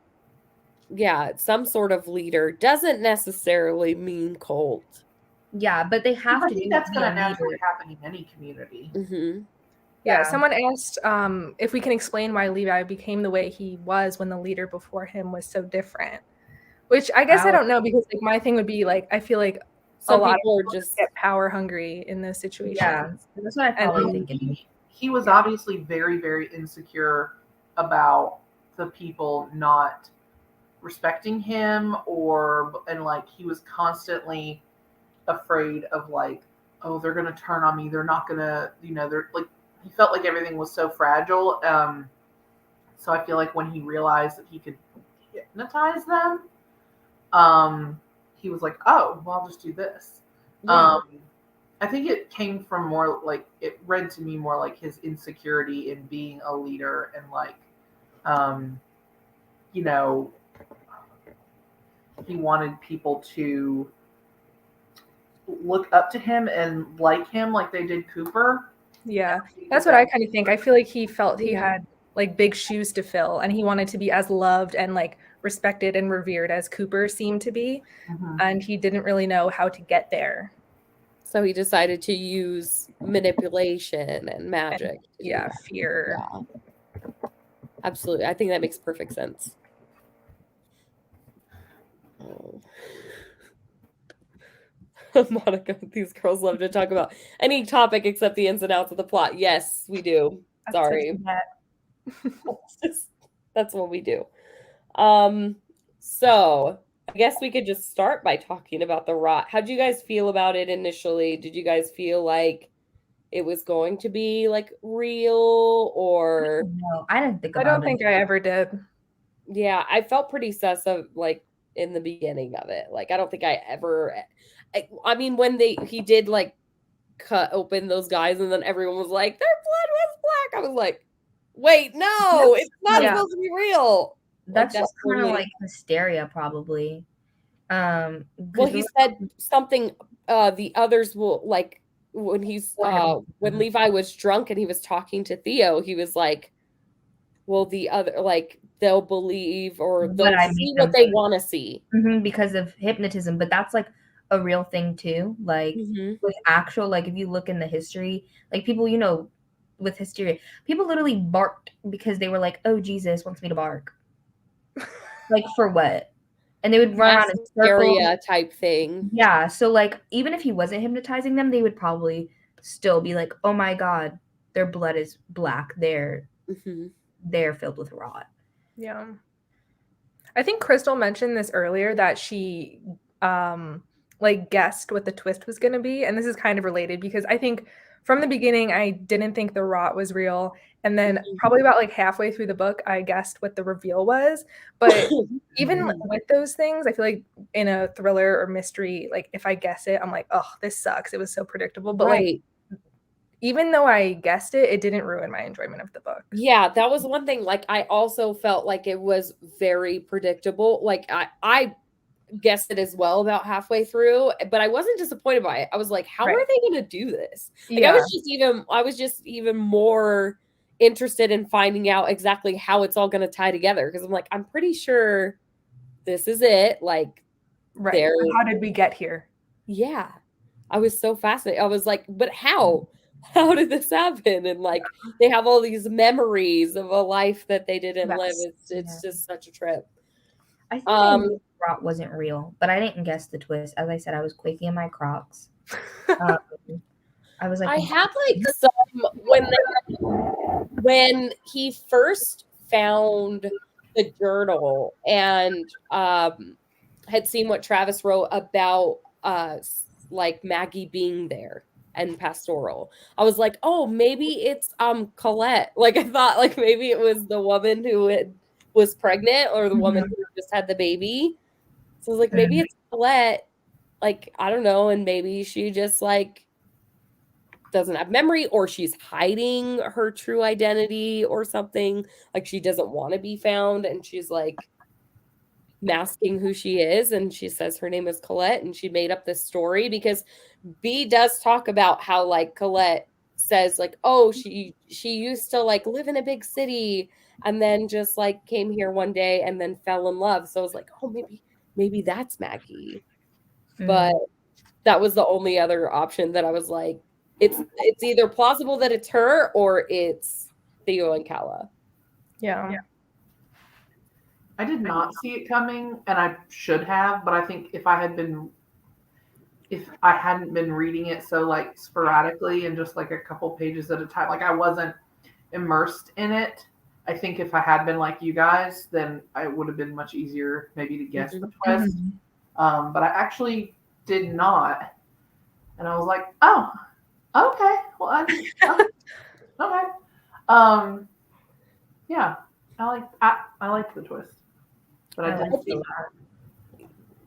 Speaker 1: some sort of leader doesn't necessarily mean cult.
Speaker 2: Yeah, but they have to.
Speaker 3: I think that's going to naturally happen in any community.
Speaker 1: Mm-hmm.
Speaker 4: Yeah, someone asked if we can explain why Levi became the way he was when the leader before him was so different. Which I guess I don't know, because like my thing would be like, I feel like
Speaker 1: some
Speaker 4: a lot
Speaker 1: people
Speaker 4: of people just get power hungry in those situations.
Speaker 2: Yeah, that's what I probably thinking.
Speaker 3: He was obviously very, very insecure about the people not respecting him, and like he was constantly afraid of like, oh, they're gonna turn on me, they're not gonna, they're like, he felt like everything was so fragile. So I feel like when he realized that he could hypnotize them, he was like, oh, well, I'll just do this. I think it came from more like, it read to me more like his insecurity in being a leader and like, he wanted people to look up to him and like him like they did Cooper.
Speaker 4: Yeah, that's what I kind of think. I feel like he felt he had like big shoes to fill and he wanted to be as loved and like respected and revered as Cooper seemed to be. And he didn't really know how to get there.
Speaker 1: So he decided to use manipulation and magic.
Speaker 4: And, fear.
Speaker 1: Yeah. Absolutely. I think that makes perfect sense. Monica, these girls love to talk about any topic except the ins and outs of the plot. Yes, we do. Sorry. That's what we do. So I guess we could just start by talking about the rot. How'd you guys feel about it initially? Did you guys feel like it was going to be like real, or
Speaker 2: no? I didn't think about it.
Speaker 4: I don't think I ever did.
Speaker 1: Yeah, I felt pretty sus of like in the beginning of it. Like I don't think I ever. I mean, when he did like cut open those guys, and then everyone was like, their blood was black. I was like, wait, no, it's not supposed to be real.
Speaker 2: That's just kind of like hysteria, probably.
Speaker 1: Well, he said something. The others will like when when Levi was drunk and he was talking to Theo. He was like, "Well, the other like they'll believe or they'll see what they want to see
Speaker 2: because of hypnotism." But that's like a real thing too. Like with actual, like if you look in the history, like people, with hysteria, people literally barked because they were like, "Oh, Jesus wants me to bark." Like for what? And they would run around in
Speaker 1: circles type thing.
Speaker 2: Yeah. So like even if he wasn't hypnotizing them, they would probably still be like, "Oh my God, their blood is black. They're filled with rot."
Speaker 4: Yeah. I think Crystal mentioned this earlier that she like guessed what the twist was going to be. And this is kind of related because I think from the beginning, I didn't think the rot was real. And then probably about like halfway through the book, I guessed what the reveal was. But even with those things, I feel like in a thriller or mystery, like if I guess it, I'm like, oh, this sucks. It was so predictable. But like, even though I guessed it, it didn't ruin my enjoyment of the book.
Speaker 1: Yeah, that was one thing. Like, I also felt like it was very predictable. Like, I guessed it as well about halfway through, but I wasn't disappointed by it. I was like, how are they going to do this? Like, I was just even more interested in finding out exactly how it's all going to tie together. Cause I'm like, I'm pretty sure this is it. Like,
Speaker 4: how did we get here?
Speaker 1: Yeah. I was so fascinated. I was like, but how? How did this happen? And like, they have all these memories of a life that they didn't live. It's just such a trip.
Speaker 2: I think I knew the rot wasn't real, but I didn't guess the twist. As I said, I was quaking in my Crocs. I was like,
Speaker 1: I had like some when he first found the journal and had seen what Travis wrote about like Maggie being there and pastoral. I was like, oh, maybe it's Colette. Like, I thought like maybe it was the woman who was pregnant or the woman who just had the baby. So I was like, maybe it's Colette. Like, I don't know, and maybe she just like doesn't have memory, or she's hiding her true identity or something. Like, she doesn't want to be found and she's like masking who she is, and she says her name is Colette, and she made up this story because B does talk about how like Colette says like, oh, she used to like live in a big city and then just like came here one day and then fell in love. So I was like, oh, maybe that's Maggie. But that was the only other option that I was like, it's either plausible that it's her or it's Theo and Calla.
Speaker 4: Yeah.
Speaker 3: I did not see it coming, and I should have, but I think if I hadn't been reading it so like sporadically and just like a couple pages at a time, like I wasn't immersed in it. I think if I had been like you guys, then it would have been much easier maybe to guess the twist. But I actually did not. And I was like, oh, okay. Well, okay. Yeah, I liked the twist, but I didn't see that.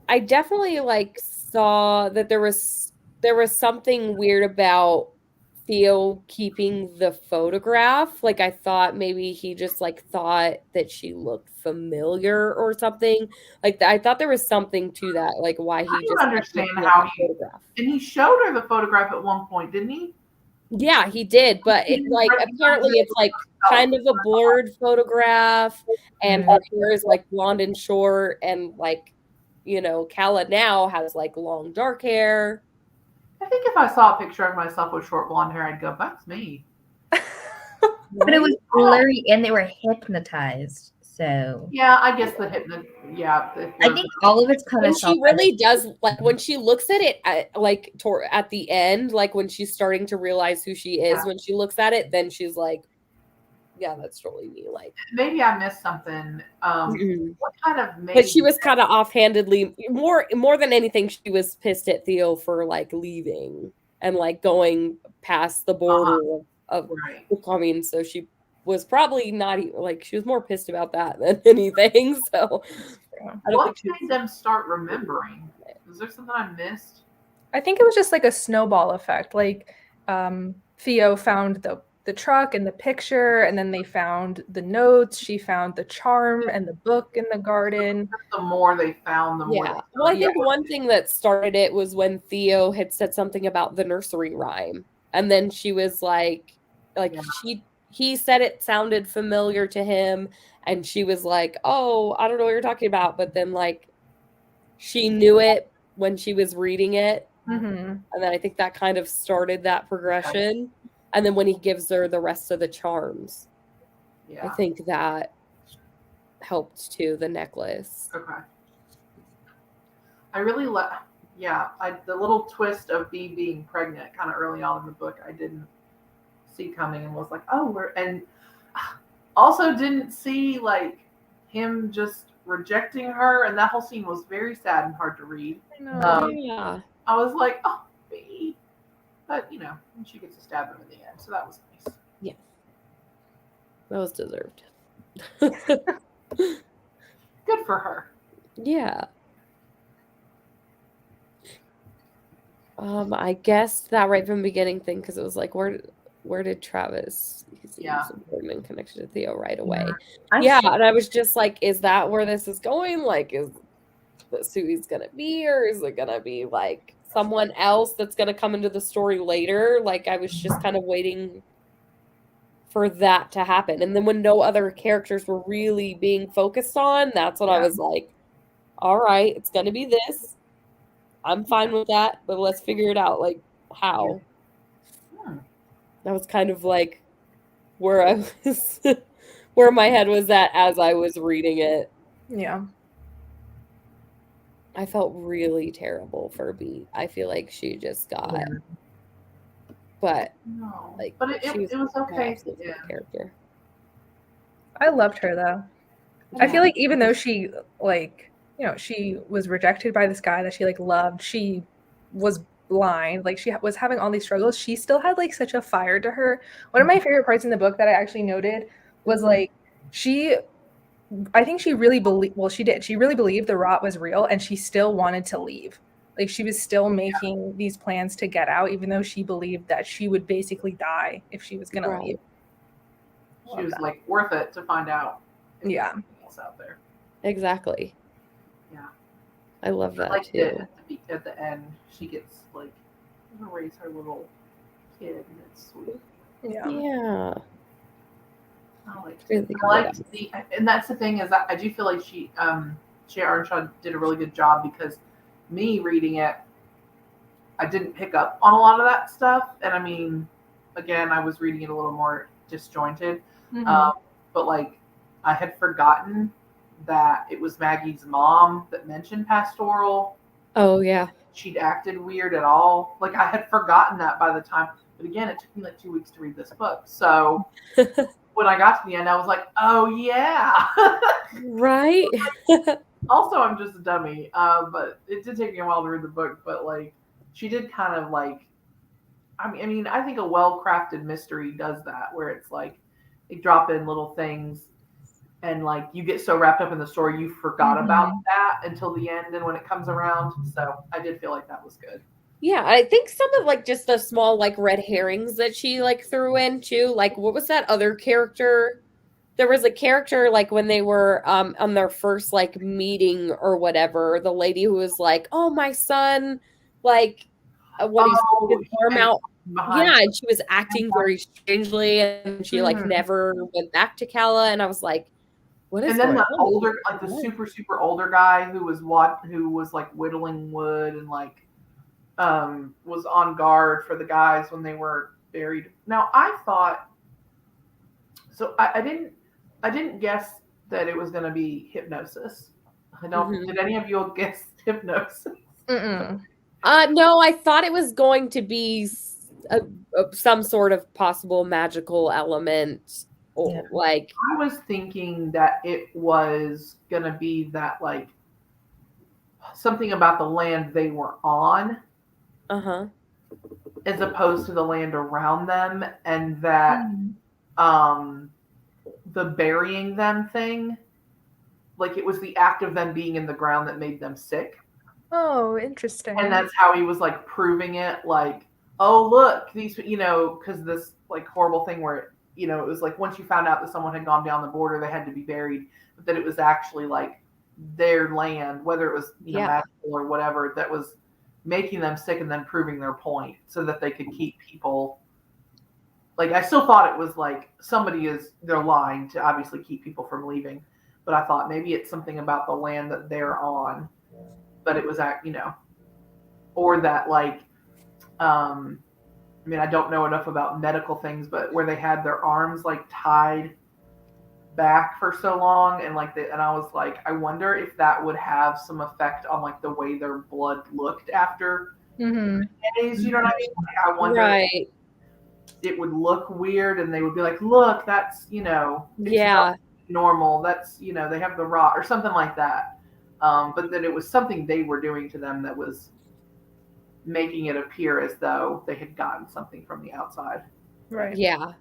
Speaker 1: I definitely like saw that there was something weird about Theo keeping the photograph. Like, I thought maybe he just like thought that she looked familiar or something. Like, I thought there was something to that, like why he just
Speaker 3: understand how he showed her the photograph at one point, didn't he?
Speaker 1: Yeah, he did, but it, like apparently it's like kind of a blurred photograph, and her hair is like blonde and short, and like, you know, Calla now has like long dark hair.
Speaker 3: I think if I saw a picture of myself with short blonde hair, I'd go, that's me.
Speaker 2: But it was blurry and they were hypnotized. So
Speaker 3: yeah, I guess I
Speaker 2: think all of it's kind of.
Speaker 1: She really does, like when she looks at it at the end, like when she's starting to realize who she is, when she looks at it, then she's like, yeah, that's totally me. Like,
Speaker 3: maybe I missed something. What kind of?
Speaker 1: But she was kind of offhandedly, more than anything, she was pissed at Theo for like leaving and like going past the border of becoming. So she was probably not like, she was more pissed about that than anything. So
Speaker 3: I don't think made them start remembering? Was there something I missed?
Speaker 4: I think it was just like a snowball effect. Like Theo found the truck and the picture, and then they found the notes. She found the charm and the book in the garden.
Speaker 3: The more they found, the more.
Speaker 1: Well, I think one thing that started it was when Theo had said something about the nursery rhyme, and then she was like he said it sounded familiar to him, and she was like, oh, I don't know what you're talking about. But then like she knew it when she was reading it. And then I think that kind of started that progression. And then when he gives her the rest of the charms, I think that helped too, the necklace.
Speaker 3: Okay. I really the little twist of B being pregnant kind of early on in the book, I didn't see coming, and was like, oh, and also didn't see like him just rejecting her, and that whole scene was very sad and hard to read.
Speaker 1: Yeah.
Speaker 3: I was like, oh, B. But, she gets to stab him in the end, so that was nice.
Speaker 1: Yeah. That was deserved.
Speaker 3: Good for her.
Speaker 1: Yeah. I guessed that right from the beginning thing because it was like, where did Travis? He's important and connected to Theo right away. Yeah, and I was just like, is that where this is going? Like, is that's who he's gonna be, or is it gonna be like someone else that's gonna come into the story later? Like, I was just kind of waiting for that to happen. And then when no other characters were really being focused on, that's when I was like, all right, it's gonna be this. I'm fine with that, but let's figure it out. Like, how? That was kind of like where I was, where my head was at as I was reading it.
Speaker 4: Yeah.
Speaker 1: I felt really terrible for B. I feel like she just got, but like,
Speaker 3: but it was okay.
Speaker 1: Character.
Speaker 4: I loved her though. I feel like even though she she was rejected by this guy that she like loved, she was blind, like she was having all these struggles, she still had like such a fire to her. One of my favorite parts in the book that I actually noted was like I think she really believed the rot was real, and she still wanted to leave. Like she was still making these plans to get out, even though she believed that she would basically die if she was gonna leave.
Speaker 3: She was like worth it to find out.
Speaker 4: Yeah.
Speaker 3: Else out there.
Speaker 1: Exactly.
Speaker 3: Yeah.
Speaker 1: I love that
Speaker 3: like
Speaker 1: too.
Speaker 3: At the end, she gets like to raise her little kid, and it's sweet.
Speaker 4: Yeah.
Speaker 1: Yeah.
Speaker 3: I liked and that's the thing is I do feel like she Earnshaw did a really good job, because me reading it, I didn't pick up on a lot of that stuff, and I mean, again, I was reading it a little more disjointed, but like I had forgotten that it was Maggie's mom that mentioned pastoral.
Speaker 1: Oh yeah,
Speaker 3: she'd acted weird at all. Like I had forgotten that by the time, but again, it took me like 2 weeks to read this book, so. When I got to the end, I was like, "Oh yeah,
Speaker 1: right."
Speaker 3: Also, I'm just a dummy, but it did take me a while to read the book. But like, she did kind of like, I mean, I think a well-crafted mystery does that, where it's like they drop in little things, and like you get so wrapped up in the story, you forgot about that until the end, and when it comes around. So I did feel like that was good.
Speaker 1: Yeah, I think some of like just the small like red herrings that she like threw in too. Like, what was that other character? There was a character like when they were on their first like meeting or whatever. The lady who was like, "Oh, my son," like when he's his arm out. Yeah, and she was acting very strangely, and she like never went back to Calla. And I was like, "What is?"
Speaker 3: And then the older, like the super older guy who was like whittling wood and like. Was on guard for the guys when they were buried. Now I thought, so I didn't guess that it was going to be hypnosis. I don't. Did any of you guess hypnosis?
Speaker 1: No, I thought it was going to be some sort of possible magical element, or like.
Speaker 3: I was thinking that it was going to be that like something about the land they were on. As opposed to the land around them, and that the burying them thing, like it was the act of them being in the ground that made them sick.
Speaker 4: Oh, interesting.
Speaker 3: And that's how he was like proving it, like, oh look, these, because this like horrible thing where it was like once you found out that someone had gone down the border, they had to be buried, but that it was actually like their land, whether it was magical or whatever, that was making them sick, and then proving their point so that they could keep people. Like I still thought it was like they're lying to obviously keep people from leaving, but I thought maybe it's something about the land that they're on, but it was or that like, I mean, I don't know enough about medical things, but where they had their arms like tied back for so long, and like and I was like, I wonder if that would have some effect on like the way their blood looked after days. You know what I mean? Like, I wonder if it would look weird, and they would be like, look, that's normal. That's, you know, they have the rot or something like that. But that it was something they were doing to them that was making it appear as though they had gotten something from the outside.
Speaker 4: Right.
Speaker 1: Yeah.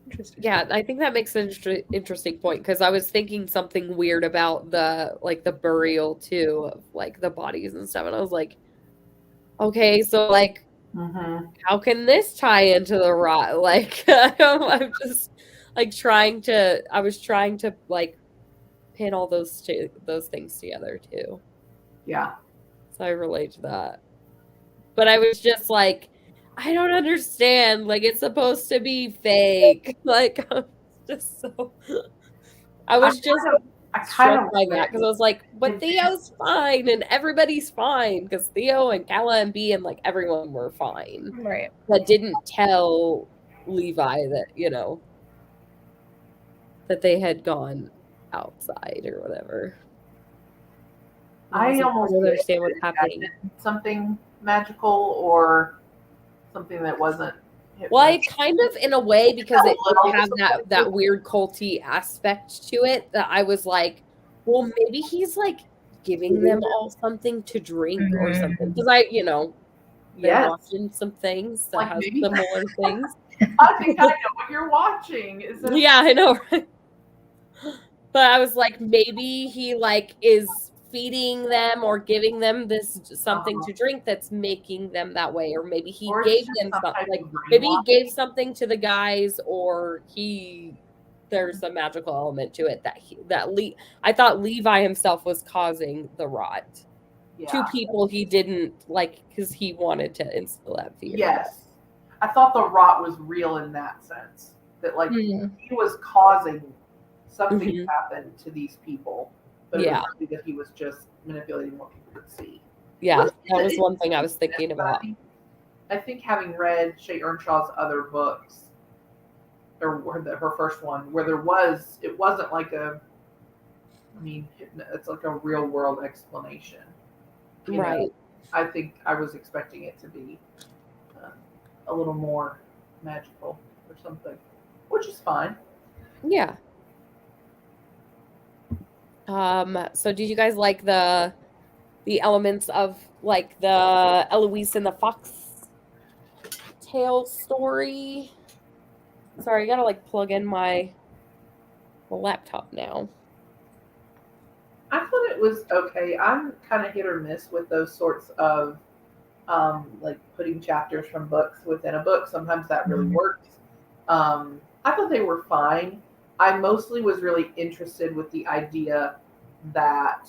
Speaker 4: Interesting.
Speaker 1: Yeah, I think that makes an interesting point, because I was thinking something weird about the burial too, of like the bodies and stuff, and I was like, okay, so like, how can this tie into the rot? Like, I'm just like I was trying to like pin all those things together too.
Speaker 3: Yeah.
Speaker 1: So I relate to that. But I was just like, I don't understand. Like, it's supposed to be fake. Like, I was just so. I was just struck by that, because I was like, but Theo's fine and everybody's fine, because Theo and Calla and B and like everyone were fine.
Speaker 4: Right.
Speaker 1: That didn't tell Levi that, you know, that they had gone outside or whatever.
Speaker 3: I almost
Speaker 1: don't understand what's happening.
Speaker 3: Something magical or something that wasn't.
Speaker 1: Well, I kind of, in a way, because it did have that weird culty aspect to it, that I was like, well, maybe he's like giving them all something to drink or something. Because I, you know, been watching some things that have similar things.
Speaker 3: I think I know what you're watching.
Speaker 1: Yeah, I know, right? But I was like, maybe he like is feeding them or giving them this something to drink that's making them that way, or maybe he gave them something, like maybe he gave something to the guys, or there's a magical element to it I thought Levi himself was causing the rot to people he didn't like, because he wanted to instill that fear.
Speaker 3: Yes, I thought the rot was real in that sense, that like he was causing something to happen to these people. But it was really that he was just manipulating what people could see.
Speaker 1: Yeah, that was one thing I was thinking about.
Speaker 3: I think having read Shay Earnshaw's other books, or her first one, where it wasn't like it's like a real world explanation.
Speaker 1: Right.
Speaker 3: Know? I think I was expecting it to be a little more magical or something, which is fine.
Speaker 1: Yeah. So did you guys like the elements of like the Eloise and the fox tail story? Sorry, I gotta like plug in my laptop now.
Speaker 3: I thought it was okay. I'm kind of hit or miss with those sorts of like putting chapters from books within a book. Sometimes that really works. I thought they were fine. I mostly was really interested with the idea that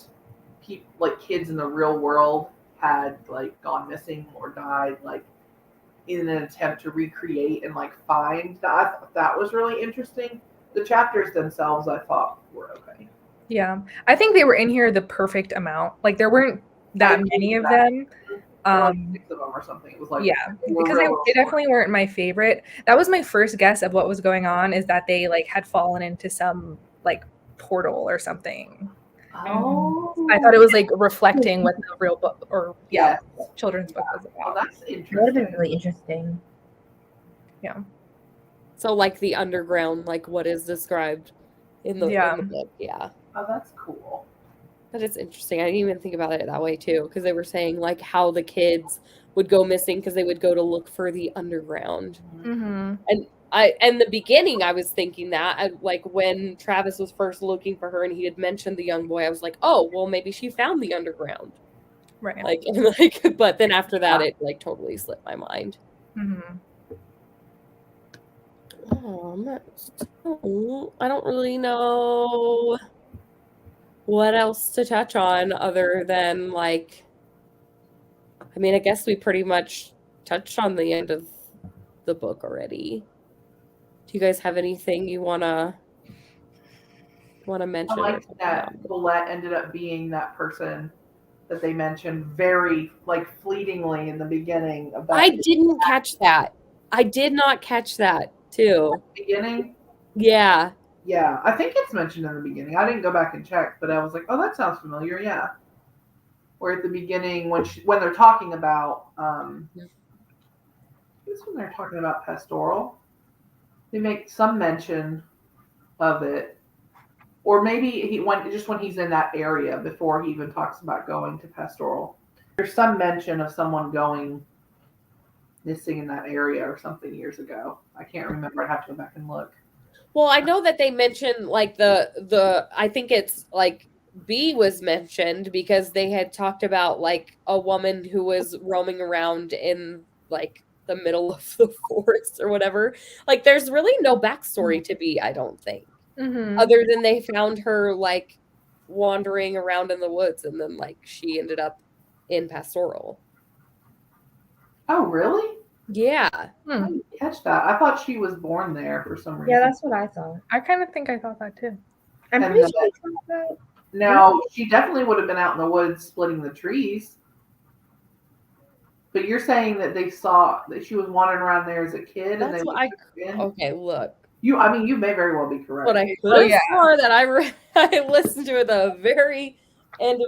Speaker 3: people, like kids in the real world, had like gone missing or died, like in an attempt to recreate and like find that. I thought that was really interesting. The chapters themselves, I thought, were okay.
Speaker 4: Yeah, I think they were in here the perfect amount. Like there weren't that many of them.
Speaker 3: Like 6 of them or something. It was like,
Speaker 4: because they definitely weren't my favorite. That was my first guess of what was going on, is that they like had fallen into some like portal or something.
Speaker 3: Oh,
Speaker 4: I thought it was like reflecting what the real book or children's book was about.
Speaker 3: Oh, that's interesting.
Speaker 2: That would have been really interesting.
Speaker 4: Yeah.
Speaker 1: So like the underground, like what is described in the book. Yeah.
Speaker 3: Oh, that's cool.
Speaker 1: But it's interesting. I didn't even think about it that way too, because they were saying like how the kids would go missing because they would go to look for the underground.
Speaker 4: Mm-hmm.
Speaker 1: And in the beginning, I was thinking that, like when Travis was first looking for her and he had mentioned the young boy, I was like, oh, well, maybe she found the underground.
Speaker 4: Right.
Speaker 1: Like, but then after that, it like totally slipped my mind.
Speaker 4: Mm-hmm.
Speaker 1: I don't really know what else to touch on other than like, I mean, I guess we pretty much touched on the end of the book already. Do you guys have anything you wanna mention?
Speaker 3: I like that Colette ended up being that person that they mentioned very like fleetingly in the beginning.
Speaker 1: I didn't catch that. I did not catch that too.
Speaker 3: Beginning?
Speaker 1: Yeah.
Speaker 3: Yeah, I think it's mentioned in the beginning. I didn't go back and check, but I was like, oh, that sounds familiar. Yeah. Or at the beginning when they're talking about, this when they're talking about pastoral, they make some mention of it. Or maybe he went just when he's in that area before he even talks about going to pastoral. There's some mention of someone going missing in that area or something years ago. I can't remember. I'd have to go back and look.
Speaker 1: Well, I know that they mentioned like the I think it's like B was mentioned because they had talked about like a woman who was roaming around in like the middle of the forest or whatever. Like there's really no backstory to B, I don't think. Other than they found her like wandering around in the woods and then like she ended up in pastoral.
Speaker 3: Oh, really?
Speaker 1: Yeah.
Speaker 3: I didn't catch that. I thought she was born there for some reason.
Speaker 2: Yeah, that's what I thought.
Speaker 4: I kind of think I thought that too.
Speaker 2: I'm
Speaker 3: And
Speaker 2: pretty sure I thought that.
Speaker 3: Now, she definitely would have been out in the woods splitting the trees. But you're saying that they saw that she was wandering around there as a kid, and
Speaker 1: That's
Speaker 3: they
Speaker 1: what okay, look.
Speaker 3: I mean, you may very well be correct.
Speaker 1: But I could have swore that I listened to the very end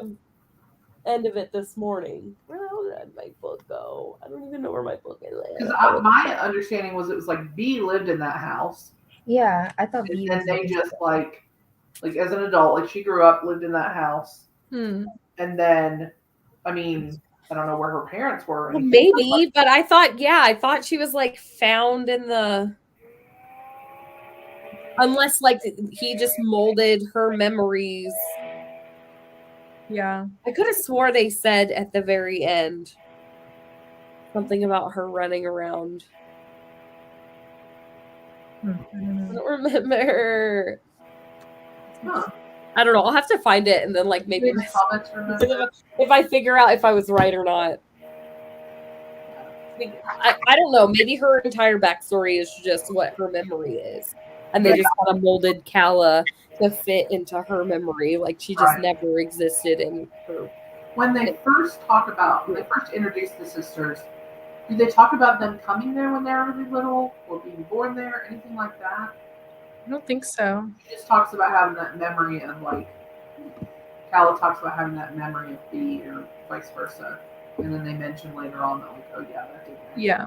Speaker 1: of it this morning. Where did my book go? I don't even know where my book is.
Speaker 3: Because my understanding was it was like B lived in that house.
Speaker 2: Yeah, I thought
Speaker 3: And
Speaker 2: B
Speaker 3: then
Speaker 2: was
Speaker 3: they just like as an adult, like she grew up, lived in that house. And then, I mean, I don't know where her parents were.
Speaker 1: Well, maybe, but I thought she was like found in the. Unless like he just molded her memories.
Speaker 4: Yeah.
Speaker 1: I could have swore they said at the very end something about her running around. I don't remember.
Speaker 3: Huh.
Speaker 1: I don't know. I'll have to find it and then like maybe if I figure out if I was right or not. I don't know. Maybe her entire backstory is just what her memory is. And they just kind of molded Calla to fit into her memory. Like she just never existed in her.
Speaker 3: When they first introduced the sisters, do they talk about them coming there when they were really little or being born there, anything like that?
Speaker 4: I don't think so.
Speaker 3: She just talks about having that memory of like Calla talks about having that memory of B or vice versa. And then they mention later on that like, oh yeah, that did happen.
Speaker 4: Yeah.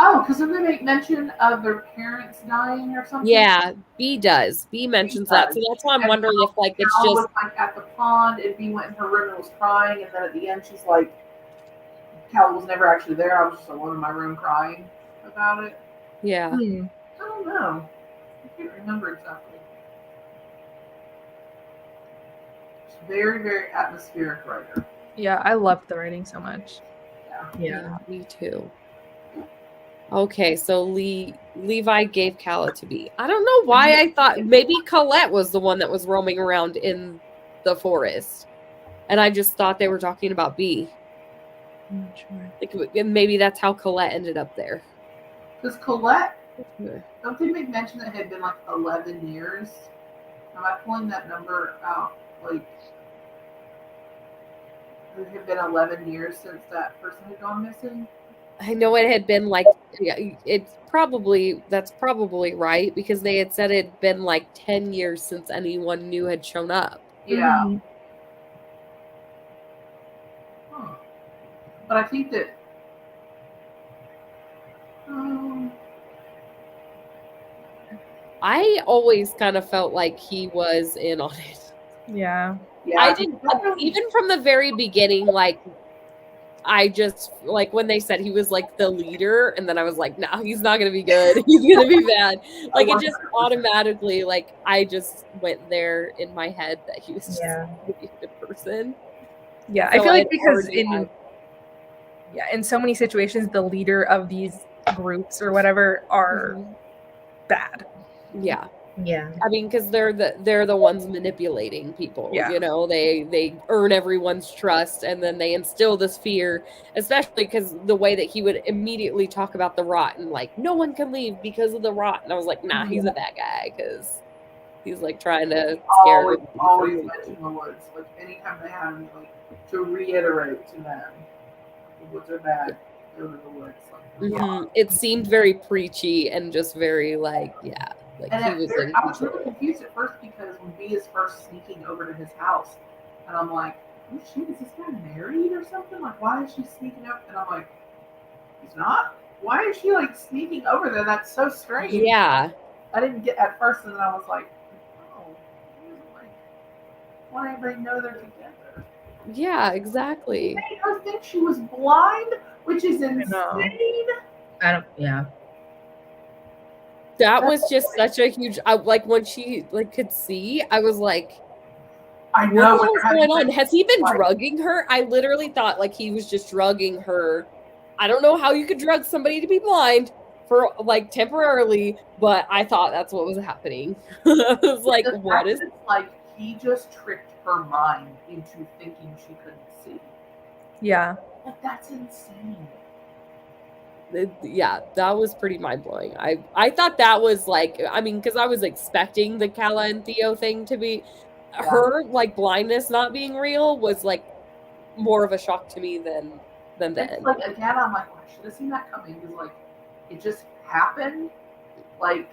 Speaker 3: Oh, because then they make mention of their parents dying or something.
Speaker 1: Yeah, B does. B mentions that. So that's why I'm wondering if like it's
Speaker 3: Calla
Speaker 1: just
Speaker 3: was like at the pond and B went in her room and was crying, and then at the end she's like, Calla was never actually there. I was just alone in my room crying about it.
Speaker 1: Yeah.
Speaker 3: I don't know. I can't remember exactly. It's very, very atmospheric writer.
Speaker 4: Yeah, I loved the writing so much.
Speaker 1: Yeah, me too. Okay, so Levi gave Calla to B. I don't know why I thought maybe Colette was the one that was roaming around in the forest. And I just thought they were talking about B.
Speaker 4: I'm not sure.
Speaker 1: Like, maybe that's how Colette ended up there.
Speaker 3: Because Colette, don't they make mention that it had been like 11 years? Am I pulling that number out? Like, it had been 11 years since that person had gone missing?
Speaker 1: I know it had been like, that's probably right because they had said it had been like 10 years since anyone new had shown up.
Speaker 3: Yeah. But I think that
Speaker 1: I always kind of felt like he was in on it.
Speaker 4: Yeah.
Speaker 1: I didn't, even from the very beginning, like, I just, like, when they said he was, like, the leader, and then I was like, nah, he's not going to be good. He's going to be bad. Like, it just automatically, like, I just went there in my head that he was just going to be a good person.
Speaker 4: Yeah, so I feel like because in so many situations, the leader of these groups or whatever are bad.
Speaker 1: Yeah.
Speaker 2: Yeah.
Speaker 1: I mean, because they're the ones manipulating people.
Speaker 4: Yeah.
Speaker 1: You know, they earn everyone's trust, and then they instill this fear, especially because the way that he would immediately talk about the rot and like no one can leave because of the rot, and I was like, nah, he's a bad guy because he's like trying to scare.
Speaker 3: Always mention the woods. Like anytime they have me, like to reiterate to them, the woods are bad. Go to the woods. Like,
Speaker 1: It seemed very preachy and just very like, yeah. Like
Speaker 3: and
Speaker 1: he was
Speaker 3: I was really confused at first because when B is first sneaking over to his house, and I'm like, oh shit, is this guy married or something? Like, why is she sneaking up? And I'm like, he's not. why is she like sneaking over there? That's so strange.
Speaker 1: Yeah.
Speaker 3: I didn't get at first, and then I was like, oh, like, why did everybody know they're together?
Speaker 1: Yeah, exactly.
Speaker 3: He made her think she was blind, which is insane.
Speaker 2: Yeah.
Speaker 1: That was just such a huge, like when she like could see, I was like,
Speaker 3: I know
Speaker 1: what the hell's going on? Has he been drugging her? I literally thought like he was just drugging her. I don't know how you could drug somebody to be blind for like temporarily, but I thought that's what was happening. I was like, what is
Speaker 3: it's like he just tricked her mind into thinking she couldn't see.
Speaker 4: Yeah.
Speaker 3: Like that's insane.
Speaker 1: Yeah, that was pretty mind-blowing. I thought that was like, I mean, because I was expecting the Calla and Theo thing to be her like blindness not being real was like more of a shock to me than then.
Speaker 3: Like again, I'm like, well, I should have seen that coming because like it just happened. Like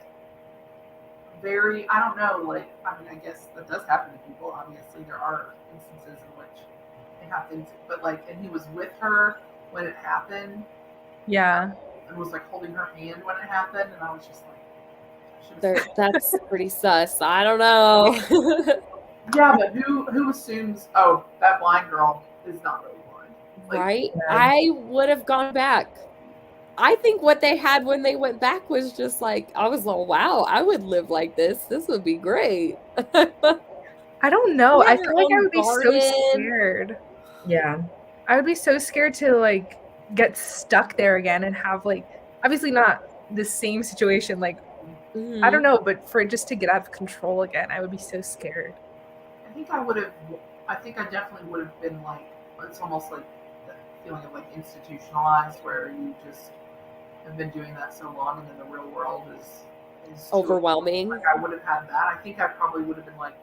Speaker 3: very, I don't know. Like I mean, I guess that does happen to people. Obviously, there are instances in which they have things, but like, and he was with her when it happened.
Speaker 4: Yeah.
Speaker 3: And was like holding her hand when it happened, and I was just like,
Speaker 1: that's pretty sus. I don't know.
Speaker 3: Yeah, but who assumes, oh, that blind girl is not really blind?
Speaker 1: Like, right? I would have gone back. I think what they had when they went back was just like, I was like, wow, I would live like this. This would be great.
Speaker 4: I don't know. I feel like I would be so scared.
Speaker 2: Yeah.
Speaker 4: I would be so scared to like get stuck there again and have like, obviously not the same situation. Like, I don't know, but for it just to get out of control again, I would be so scared.
Speaker 3: I think I definitely would have been like, it's almost like the feeling of like institutionalized where you just have been doing that so long and then the real world is
Speaker 1: overwhelming.
Speaker 3: Like I would have had that. I think I probably would have been like,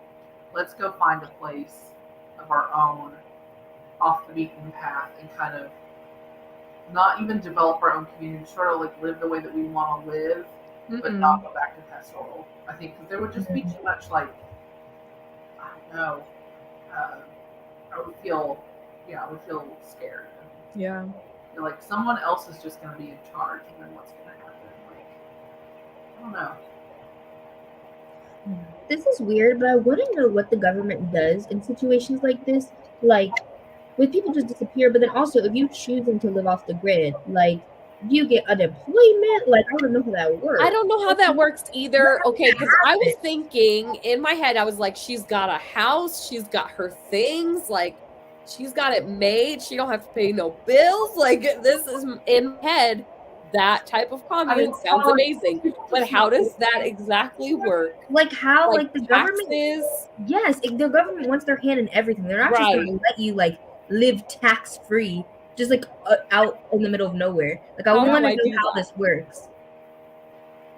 Speaker 3: let's go find a place of our own off the beaten path and kind of not even develop our own community, sort of like live the way that we want to live, but not go back to pastoral. I think because there would just be too much like, I don't know. I would feel scared.
Speaker 4: Yeah.
Speaker 3: You're like someone else is just going to be in charge, and then what's going to happen? Like, I don't know.
Speaker 2: This is weird, but I want to know what the government does in situations like this. Like, when people just disappear, but then also if you choosing to live off the grid, like, do you get unemployment? Like, I don't know how that works.
Speaker 1: I don't know how that works either. Okay, because I was thinking in my head, I was like, she's got a house, she's got her things, like she's got it made, she don't have to pay no bills. Like this is in my head. That type of commune sounds amazing, but how does that exactly work?
Speaker 2: Like how, like the government
Speaker 1: is?
Speaker 2: Yes, the government wants their hand in everything. They're not just going to let you like live tax free, just like out in the middle of nowhere. Like I want to know how this works.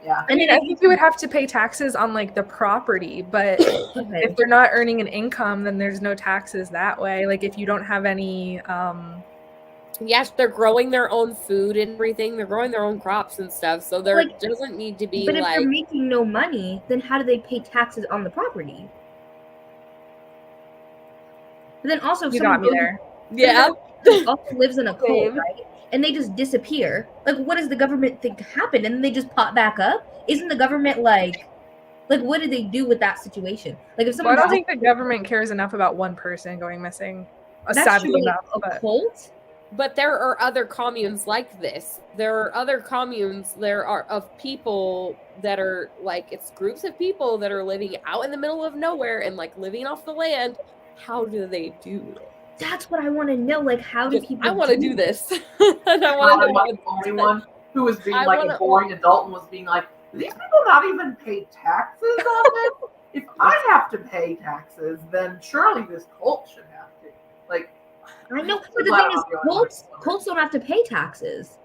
Speaker 3: Yeah,
Speaker 4: I mean, I think you would have to pay taxes on like the property, but if they're not earning an income, then there's no taxes that way. Like if you don't have any.
Speaker 1: Yes, they're growing their own food and everything. They're growing their own crops and stuff. So there doesn't need to be
Speaker 2: But if they're making no money, then how do they pay taxes on the property? But then also,
Speaker 4: you got me there.
Speaker 1: Yeah,
Speaker 2: also lives in a cult, right? And they just disappear. Like, what does the government think happened? And then they just pop back up? Isn't the government like what do they do with that situation? Like, if someone,
Speaker 4: I don't think the government cares enough about one person going missing. Sadly enough,
Speaker 2: a cult.
Speaker 1: But there are other communes like this. There are other communes. There are of people that are like, it's groups of people that are living out in the middle of nowhere and like living off the land. How do they do it?
Speaker 2: That's what I want to know. Like, how do people?
Speaker 1: I want to do this. And I want to know.
Speaker 3: The only one who was being like a boring adult and was being like, these people not even pay taxes on this. If I have to pay taxes, then surely this cult should have to. Like.
Speaker 2: I know, but the thing is, cults don't have to pay taxes,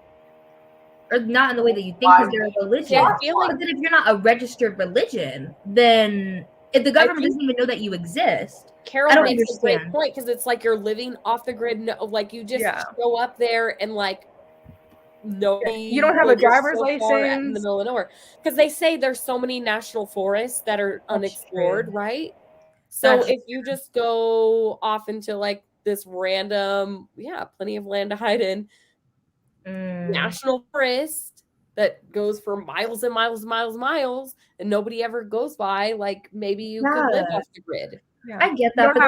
Speaker 2: or not in the way that you think because they're a religion. I feel like that if you're not a registered religion, then if the government doesn't even know that you exist,
Speaker 1: Carol, I don't understand. A great point because it's like you're living off the grid. Like you just go up there and like nobody.
Speaker 4: You don't have a driver's license
Speaker 1: in the middle of nowhere because they say there's so many national forests that are unexplored, right? So if you just go off into like this random, plenty of land to hide in. national forest that goes for miles and miles and miles and miles, and nobody ever goes by, like maybe you could live off the grid.
Speaker 4: Yeah.
Speaker 2: I get that, but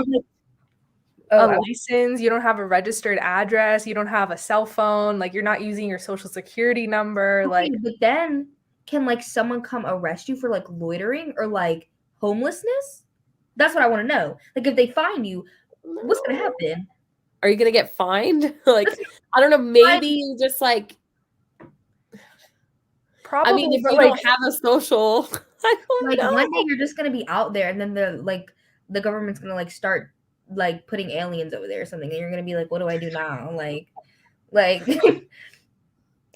Speaker 4: a license, you don't have a registered address, you don't have a cell phone, like you're not using your social security number.
Speaker 2: Okay,
Speaker 4: like,
Speaker 2: but then can like someone come arrest you for like loitering or like homelessness? That's what I want to know. Like if they find you, what's gonna happen?
Speaker 1: Are you gonna get fined? Like I don't know, maybe you just like
Speaker 4: probably.
Speaker 1: I mean, if you don't have a social, I don't know.
Speaker 2: One day you're just gonna be out there, and then the government's gonna like start like putting aliens over there or something, and you're gonna be like, what do I do now? Like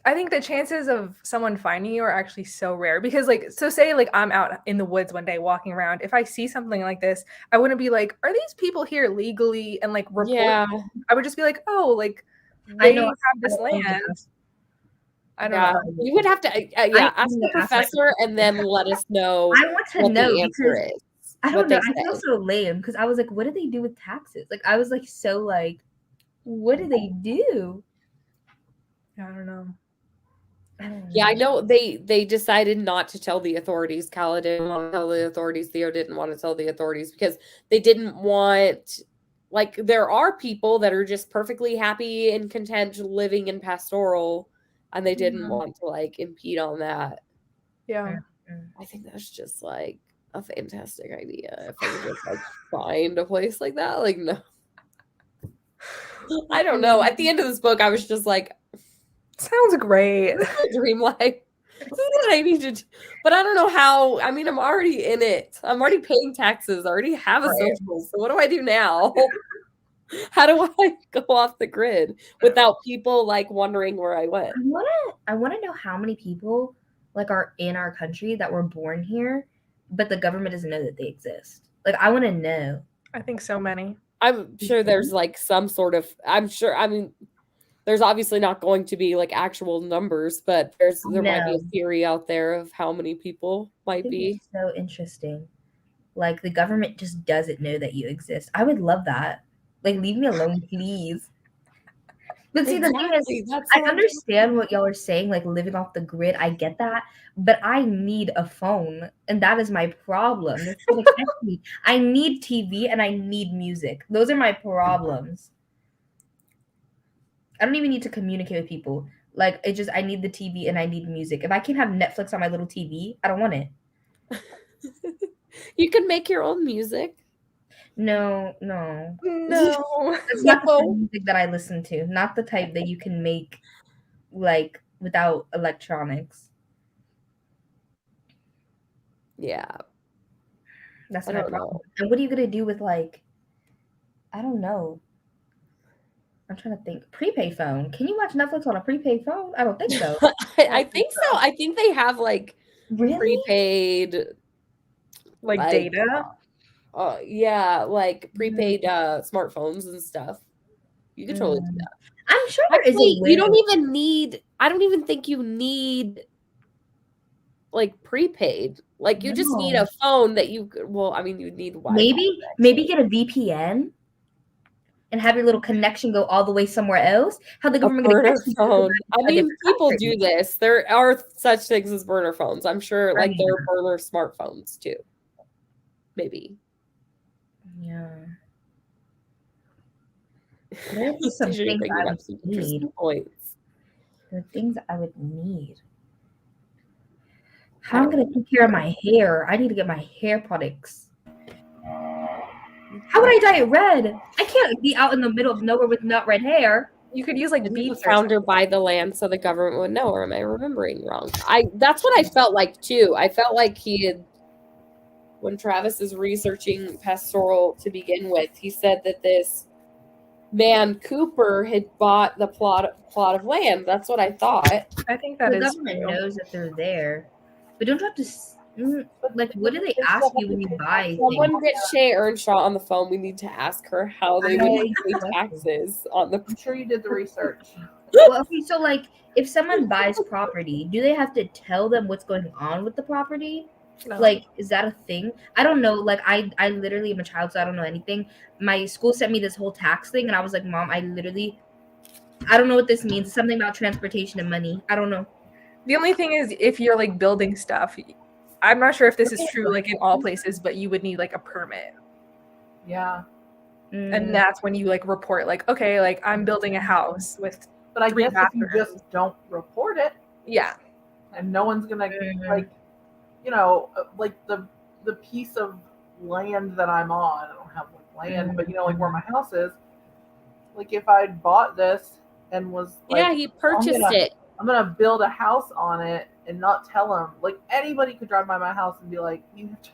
Speaker 4: I think the chances of someone finding you are actually so rare because like, so say like I'm out in the woods one day walking around. If I see something like this, I wouldn't be like, are these people here legally? And like report.
Speaker 1: Yeah.
Speaker 4: I would just be like, oh, like they have this land. I don't know.
Speaker 1: You would have to ask the professor and then let us know.
Speaker 2: I want to know
Speaker 1: the answer is.
Speaker 2: I don't know. I feel so lame because I was like, what do they do with taxes? Like I was like so like, what do they do?
Speaker 4: I don't know.
Speaker 1: Yeah, I know they decided not to tell the authorities. Kala didn't want to tell the authorities. Theo didn't want to tell the authorities because they didn't want, like, there are people that are just perfectly happy and content living in pastoral, and they didn't want to like impede on that.
Speaker 4: Yeah.
Speaker 1: I think that's just like a fantastic idea. If I could just like find a place like that, like no. I don't know. At the end of this book, I was just like,
Speaker 4: sounds great.
Speaker 1: Dream life. This is what I need to do. But I don't know how. I mean, I'm already in it. I'm already paying taxes. I already have a social. So what do I do now? How do I go off the grid without people like wondering where I went?
Speaker 2: I want to know how many people like are in our country that were born here, but the government doesn't know that they exist. Like I want to know.
Speaker 4: I think so many.
Speaker 1: I'm sure there's like some sort of. I mean, there's obviously not going to be like actual numbers, but there might be a theory out there of how many people might be.
Speaker 2: It's so interesting. Like the government just doesn't know that you exist. I would love that. Like leave me alone, please. But see, the thing is, I understand what y'all are saying, like living off the grid. I get that, but I need a phone, and that is my problem. I need TV and I need music. Those are my problems. I don't even need to communicate with people. Like it just I need the TV and I need music. If I can have Netflix on my little TV, I don't want it.
Speaker 1: You can make your own music.
Speaker 2: No.
Speaker 4: That's
Speaker 2: not the type of music that I listen to. Not the type that you can make like without electronics.
Speaker 1: Yeah.
Speaker 2: That's my problem. And what are you gonna do with like I don't know. I'm trying to think. Prepaid phone. Can you watch Netflix on a prepaid phone? I don't think so.
Speaker 1: I think so. I think they have like prepaid
Speaker 4: like data.
Speaker 1: Yeah, like prepaid smartphones and stuff. You could totally do that.
Speaker 2: I'm sure there is a way.
Speaker 1: You don't even need. I don't even think you need like prepaid. Like you just need a phone that you. Well, I mean, you need Wi-Fi.
Speaker 2: Maybe get a VPN. And have your little connection go all the way somewhere else? How the government
Speaker 1: burner phone? I mean, people do this. There are such things as burner phones. I'm sure, like there are burner smartphones too. Maybe.
Speaker 2: Yeah. There's some things I would need. The things I would need. How I'm gonna take care of my hair? I need to get my hair products. How would I dye it red? I can't be out in the middle of nowhere with not red hair.
Speaker 4: You could use like beads.
Speaker 1: Founder by the land, so the government would know. Or am I remembering wrong? That's what I felt like too. I felt like he had, when Travis is researching pastoral to begin with, he said that this man Cooper had bought the plot of land. That's what I thought.
Speaker 4: I think that
Speaker 2: the government knows that they're there, but don't you have to? Like, what do they ask you when you buy?
Speaker 1: Someone get Shay Earnshaw on the phone. We need to ask her how they would pay taxes on the.
Speaker 3: I'm sure you did the research.
Speaker 2: Well, okay, so like, if someone buys property, do they have to tell them what's going on with the property? No. Like, is that a thing? I don't know. Like, I literally am a child, so I don't know anything. My school sent me this whole tax thing, and I was like, Mom, I I don't know what this means. Something about transportation and money. I don't know.
Speaker 4: The only thing is, if you're like building stuff, I'm not sure if this is true like in all places, but you would need like a permit.
Speaker 3: Yeah.
Speaker 4: And that's when you like report like, okay, like I'm building a house with
Speaker 3: But I
Speaker 4: 3
Speaker 3: guess
Speaker 4: bathrooms.
Speaker 3: if you just don't report it,
Speaker 4: yeah,
Speaker 3: and no one's gonna like, you know, like the piece of land that I'm on. I don't have like land, but you know, like where my house is. Like if I'd bought this and was like,
Speaker 1: yeah, he purchased it.
Speaker 3: I'm gonna build a house on it and not tell him. Like anybody could drive by my house and be like, you have to.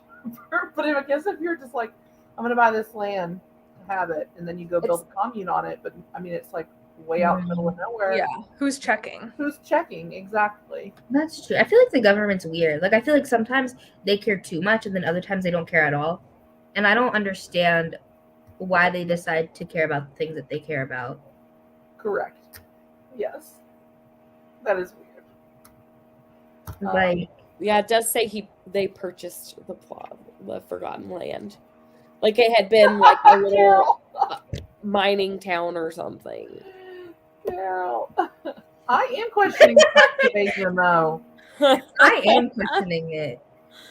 Speaker 3: But I guess if you're just like, I'm gonna buy this land to have it, and then you go build a commune on it. But I mean, it's like way out in the middle of nowhere.
Speaker 4: yeah. Who's checking?
Speaker 3: Who's checking exactly?
Speaker 2: That's true. I feel like the government's weird. Like I feel like sometimes they care too much, and then other times they don't care at all. And I don't understand why they decide to care about the things that they care about.
Speaker 3: Correct. Yes. That is weird.
Speaker 2: Like,
Speaker 1: yeah, it does say they purchased the forgotten land, like it had been like a little mining town or something.
Speaker 3: Carol, I am questioning taxation though.
Speaker 2: I am questioning it.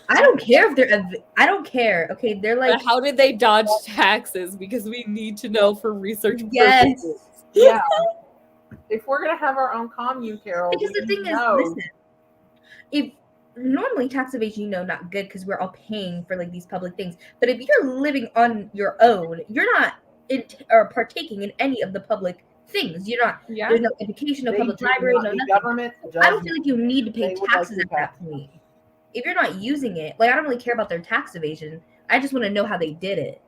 Speaker 2: I don't care if they're. I don't care. Okay, they're like.
Speaker 1: But how did they dodge taxes? Because we need to know for research purposes.
Speaker 3: Yeah. If we're gonna have our own commune, Carol,
Speaker 2: Because the thing is, listen, if normally tax evasion, not good because we're all paying for like these public things. But if you're living on your own, you're not or partaking in any of the public things. You're not.
Speaker 4: Yeah.
Speaker 2: There's no education, no public library, no nothing.
Speaker 3: Government.
Speaker 2: I don't feel like you need to pay taxes at that point. If you're not using it, like I don't really care about their tax evasion. I just want to know how they did it.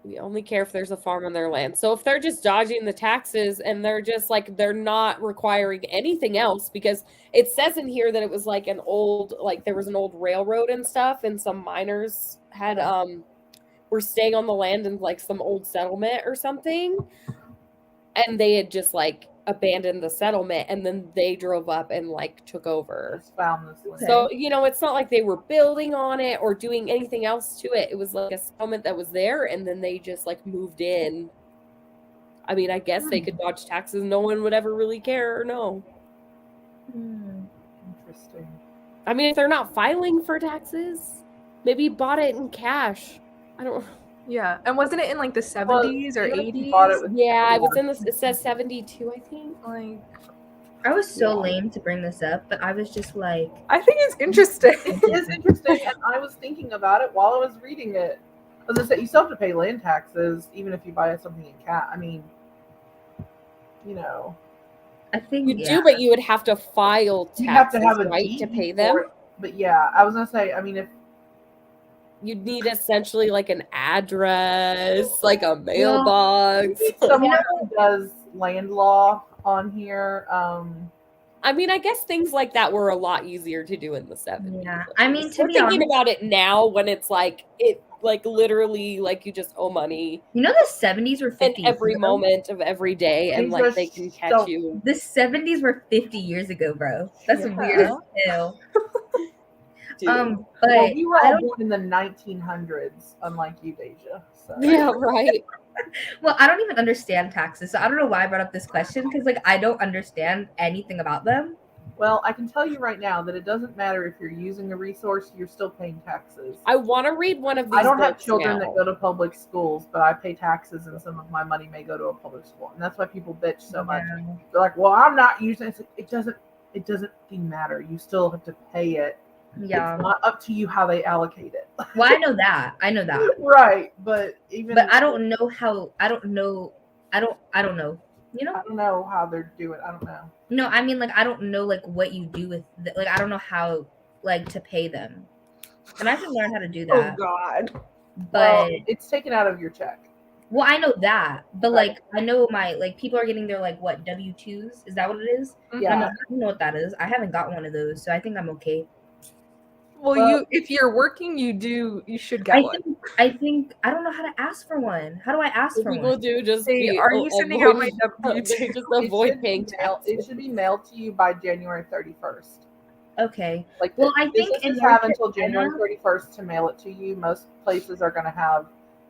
Speaker 1: We only care if there's a farm on their land. So if they're just dodging the taxes and they're just like, they're not requiring anything else, because it says in here that it was like an old, like there was an old railroad and stuff, and some miners had, were staying on the land in like some old settlement or something. And they had just like abandoned the settlement, and then they drove up and like took over.
Speaker 3: Found this land.
Speaker 1: So, it's not like they were building on it or doing anything else to it. It was like a settlement that was there, and then they just like moved in. I mean, I guess they could dodge taxes. No one would ever really care or know.
Speaker 3: Interesting.
Speaker 1: I mean, if they're not filing for taxes, maybe bought it in cash. I don't know.
Speaker 4: Yeah, and wasn't it in like the 70s or 80s?
Speaker 1: Yeah, it was in this. It says 72, I think.
Speaker 4: Like,
Speaker 2: I was so lame to bring this up, but I was just like,
Speaker 4: I think it's interesting.
Speaker 3: It is interesting, and I was thinking about it while I was reading it. As I said, you still have to pay land taxes even if you buy something in cash. I mean,
Speaker 2: I think
Speaker 1: you do, but you would have to file taxes,
Speaker 3: you have to have a
Speaker 1: right,
Speaker 3: deed
Speaker 1: to pay them.
Speaker 3: But yeah, I was gonna say, I mean, if
Speaker 1: you'd need essentially like an address, like a mailbox.
Speaker 3: Someone who does land law on here.
Speaker 1: I mean, I guess things like that were a lot easier to do in the 70s.
Speaker 2: Yeah, I mean, to
Speaker 1: we're
Speaker 2: be
Speaker 1: thinking
Speaker 2: honest,
Speaker 1: about it now when it's like literally like you just owe money.
Speaker 2: The 70s were 50
Speaker 1: in every moment of every day, and like they can catch you.
Speaker 2: The 70s were 50 years ago, bro. That's weird as hell. But
Speaker 3: we were all born in the 1900s, unlike you, Deja. So.
Speaker 1: Yeah, right.
Speaker 2: Well, I don't even understand taxes, so I don't know why I brought up this question, because like I don't understand anything about them.
Speaker 3: Well, I can tell you right now that it doesn't matter if you're using a resource, you're still paying taxes.
Speaker 1: I want to read one of these.
Speaker 3: I don't have children that go to public schools, but I pay taxes, and some of my money may go to a public school, and that's why people bitch so much. They're like, "Well, I'm not using it." It doesn't matter. You still have to pay it.
Speaker 2: Yeah,
Speaker 3: it's not up to you how they allocate it.
Speaker 2: Well, I know that.
Speaker 3: Right, but
Speaker 2: I don't know how. I don't know. I don't know.
Speaker 3: I don't know how they're doing. I don't know.
Speaker 2: No, I mean, like, I don't know, like, what you do with like, I don't know how, like, to pay them. And I should learn how to do that.
Speaker 4: Oh God!
Speaker 2: But
Speaker 3: it's taken out of your check.
Speaker 2: Well, I know that, but like, I know people are getting their like what W-2s. Is that what it is?
Speaker 3: Yeah,
Speaker 2: I don't know what that is. I haven't got one of those, so I think I'm okay.
Speaker 4: Well, if you're working, you should get one.
Speaker 2: I think I don't know how to ask for one. How do I ask for
Speaker 1: people
Speaker 2: one?
Speaker 1: do just
Speaker 4: say, are you sending out my W-2?
Speaker 1: Just avoid paying taxes.
Speaker 3: It should be mailed to you by January 31st.
Speaker 2: Okay.
Speaker 3: Like,
Speaker 2: well, I think
Speaker 3: businesses have until January 31st to mail it to you. Most places are going to have